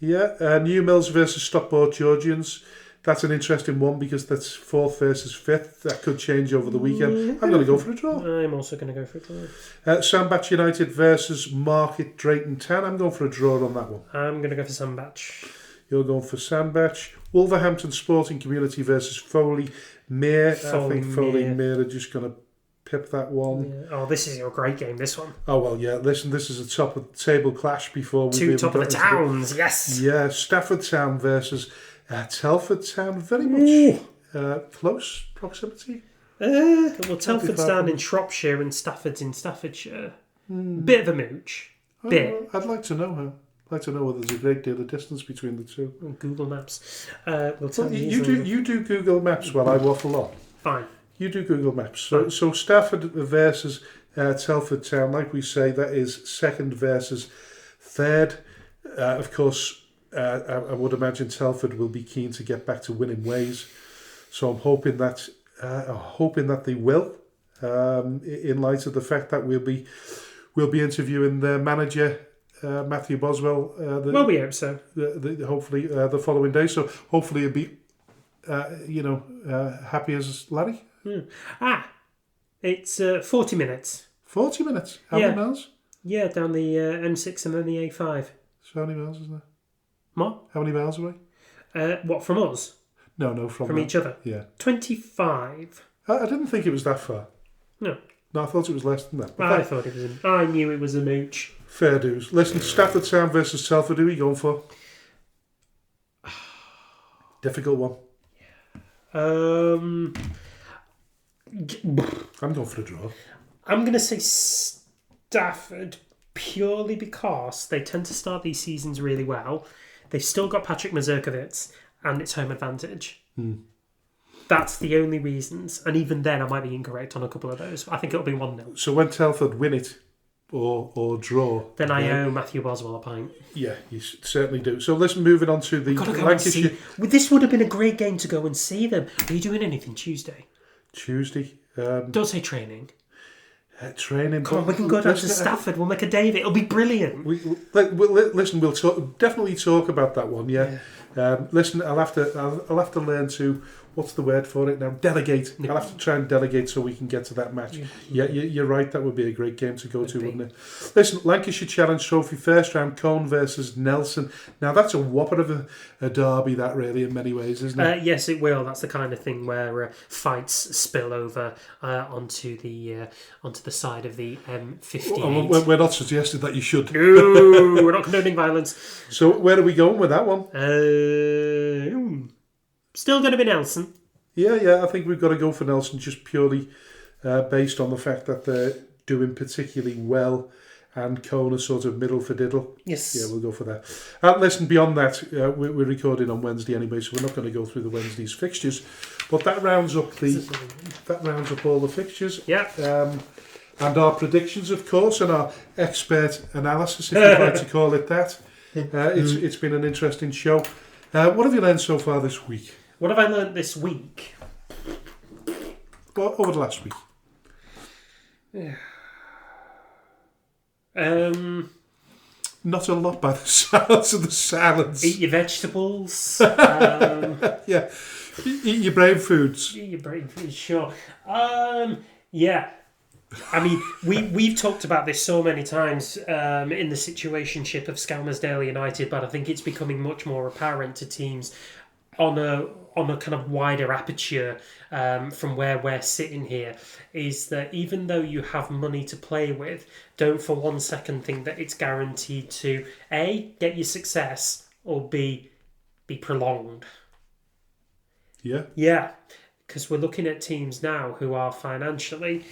Yeah, New Mills versus Stockport Georgians. That's an interesting one because that's 4th versus 5th. That could change over the weekend. I'm going to go for a draw. I'm also going to go for a draw. Sandbach United versus Market Drayton Town. I'm going for a draw on that one. I'm going to go for Sandbach. You're going for Sandbach. Wolverhampton Sporting Community versus Foley Mere. I think Foley Mere are just going to pip that one. Yeah. Oh, this is a great game, this one. Oh, well, yeah. Listen, this is a top of the table clash before we Two top of the towns, yes. Yeah, Stafford Town versus Telford Town. Very much close proximity. Well, Telford's down in Shropshire and Stafford's in Staffordshire. Bit of a mooch. I'd like to know her. I'd like to know whether there's a great deal of distance between the two. Google Maps. Will tell you do Google Maps while I waffle on. Fine. You do Google Maps. So Stafford versus Telford Town, like we say, that is 2nd versus 3rd. Of course, I would imagine Telford will be keen to get back to winning ways. So I'm hoping that they will, in light of the fact that we'll be interviewing their manager, Matthew Boswell. Well, we hope so. Hopefully the following day. So hopefully it'll be happy as Larry? It's 40 minutes. 40 minutes? How many miles? Yeah, down the M6 and then the A5. So how many miles is there? What? How many miles away? What, from us? No, from each other? Yeah. 25. I didn't think it was that far. No. No, I thought it was less than that. I knew it was a mooch. Fair dues. Listen, Stafford Town versus Telford, who are you going for? Difficult one. I'm going for a draw. I'm going to say Stafford purely because they tend to start these seasons really well. They've still got Patrick Mazurkiewicz and it's home advantage. That's the only reasons. And even then, I might be incorrect on a couple of those. I think it'll be 1-0. So when Telford win it or draw... Then I owe Matthew Boswell a pint. Yeah, you certainly do. So let's moving on to the Lancashire... This would have been a great game to go and see them. Are you doing anything Tuesday? Tuesday? Don't say training. Training. Come on, we can go down to Stafford. We'll make a day of it. It'll be brilliant. Listen, we'll definitely talk about that one. Yeah. Listen, I'll have to learn to. What's the word for it now? Delegate. I'll have to try and delegate so we can get to that match. Yeah, you're right. That would be a great game to go to, wouldn't it? Listen, Lancashire Challenge Trophy, first round, Cone versus Nelson. Now, that's a whopper of a derby, that really, in many ways, isn't it? Yes, it will. That's the kind of thing where fights spill over onto the side of the M58. We're not suggesting that you should. No, we're not condoning violence. So, where are we going with that one? Still going to be Nelson. Yeah, I think we've got to go for Nelson just purely based on the fact that they're doing particularly well and Cone is sort of middle for diddle. Yes. Yeah, we'll go for that. Listen, beyond that, we're recording on Wednesday anyway, so we're not going to go through the Wednesday's fixtures. But that rounds up all the fixtures. Yeah. And our predictions, of course, and our expert analysis, if you'd like to call it that. It's been an interesting show. What have you learned so far this week? What have I learned this week? Over the last week? Not a lot by the sounds of the silence. Eat your vegetables. Yeah. Eat your brain foods. Eat your brain foods, sure. Yeah. I mean, we've talked about this so many times in the situationship of Skelmersdale United, but I think it's becoming much more apparent to teams on a kind of wider aperture from where we're sitting here, is that even though you have money to play with, don't for 1 second think that it's guaranteed to A, get you success, or B, be prolonged. Yeah. Yeah, because we're looking at teams now who are financially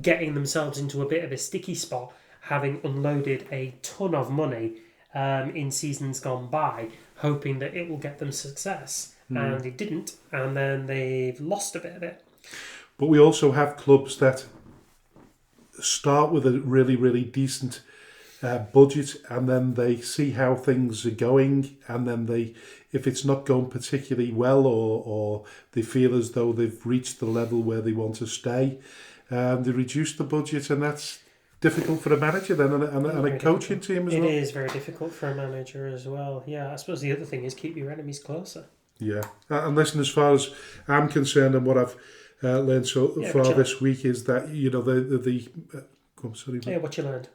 getting themselves into a bit of a sticky spot, having unloaded a ton of money in seasons gone by, hoping that it will get them success. And it didn't, and then they've lost a bit of it. But we also have clubs that start with a really, really decent budget, and then they see how things are going, and then if it's not going particularly well, or they feel as though they've reached the level where they want to stay, they reduce the budget, and that's difficult for a manager then, and a coaching team as well. It is very difficult for a manager as well. Yeah, I suppose the other thing is keep your enemies closer. Yeah, and listen, as far as I'm concerned, and what I've learned so far this week is that sorry. Yeah, what you learned?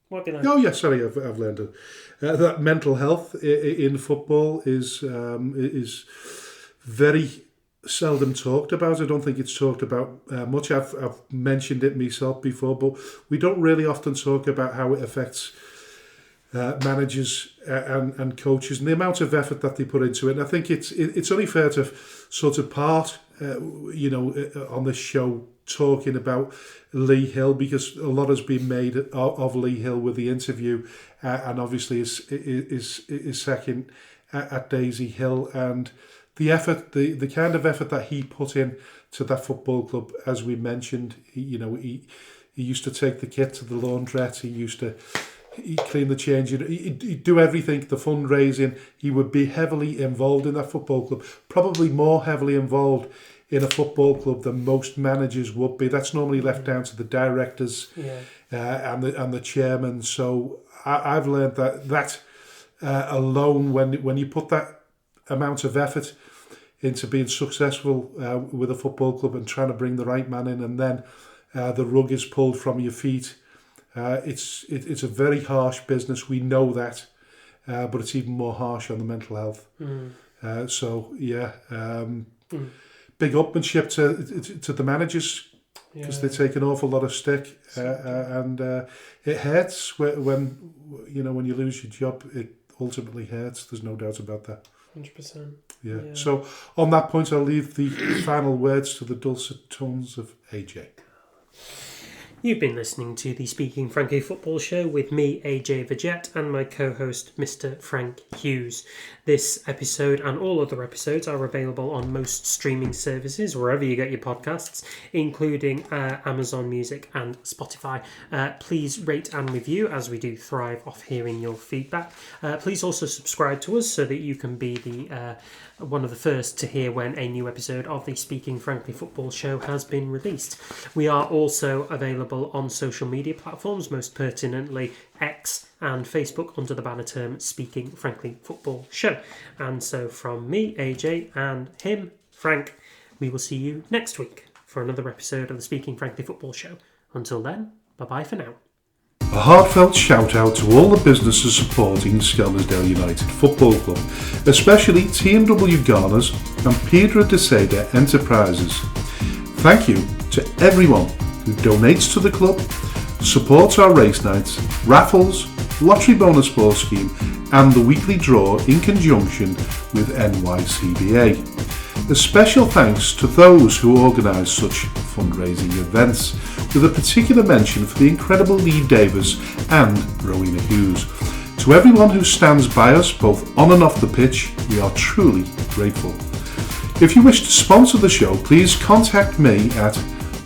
What have you learned? Oh yeah, sorry, I've learned it. That mental health in football is very seldom talked about. I don't think it's talked about much. I've mentioned it myself before, but we don't really often talk about how it affects managers and coaches and the amount of effort that they put into it. And I think it's only fair to sort of part, on this show talking about Lee Hill, because a lot has been made of Lee Hill with the interview, and obviously his second at Daisy Hill, and the effort, the kind of effort that he put in to that football club, as we mentioned. He used to take the kit to the laundrette. He'd clean the change. He'd do everything, the fundraising. He would be heavily involved in that football club, probably more heavily involved in a football club than most managers would be. That's normally left down to the directors and the chairman. So I've learned that alone, when you put that amount of effort into being successful with a football club and trying to bring the right man in, and then the rug is pulled from your feet. It's a very harsh business. We know that, but it's even more harsh on the mental health. Big upmanship to the managers, because they take an awful lot of stick, and it hurts when you lose your job. It ultimately hurts. There's no doubt about that. 100%. Yeah. So on that point, I'll leave the final words to the dulcet tones of AJ. You've been listening to the Speaking Frankly Football Show with me, AJ Vegette, and my co-host, Mr. Frank Hughes. This episode and all other episodes are available on most streaming services, wherever you get your podcasts, including Amazon Music and Spotify. Please rate and review, as we do thrive off hearing your feedback. Please also subscribe to us so that you can be the one of the first to hear when a new episode of the Speaking Frankly Football Show has been released. We are also available on social media platforms, most pertinently X and Facebook, under the banner term Speaking Frankly Football Show. And so from me, AJ, and him, Frank, we will see you next week for another episode of the Speaking Frankly Football Show. Until then, bye-bye for now. A heartfelt shout out to all the businesses supporting Skelmersdale United Football Club, especially T&W Garners and Pedro de Seda Enterprises. Thank you to everyone who donates to the club, supports our race nights, raffles, lottery bonus ball scheme and the weekly draw in conjunction with NYCBA. A special thanks to those who organise such fundraising events, with a particular mention for the incredible Lee Davis and Rowena Hughes. To everyone who stands by us both on and off the pitch, we are truly grateful. If you wish to sponsor the show, please contact me at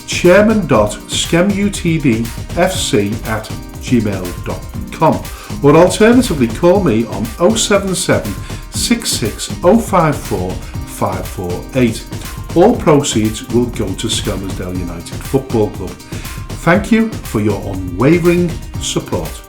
chairman.skemutdfc@gmail.com, or alternatively call me on 077 66054 548. All proceeds will go to Skelmersdale United Football Club. Thank you for your unwavering support.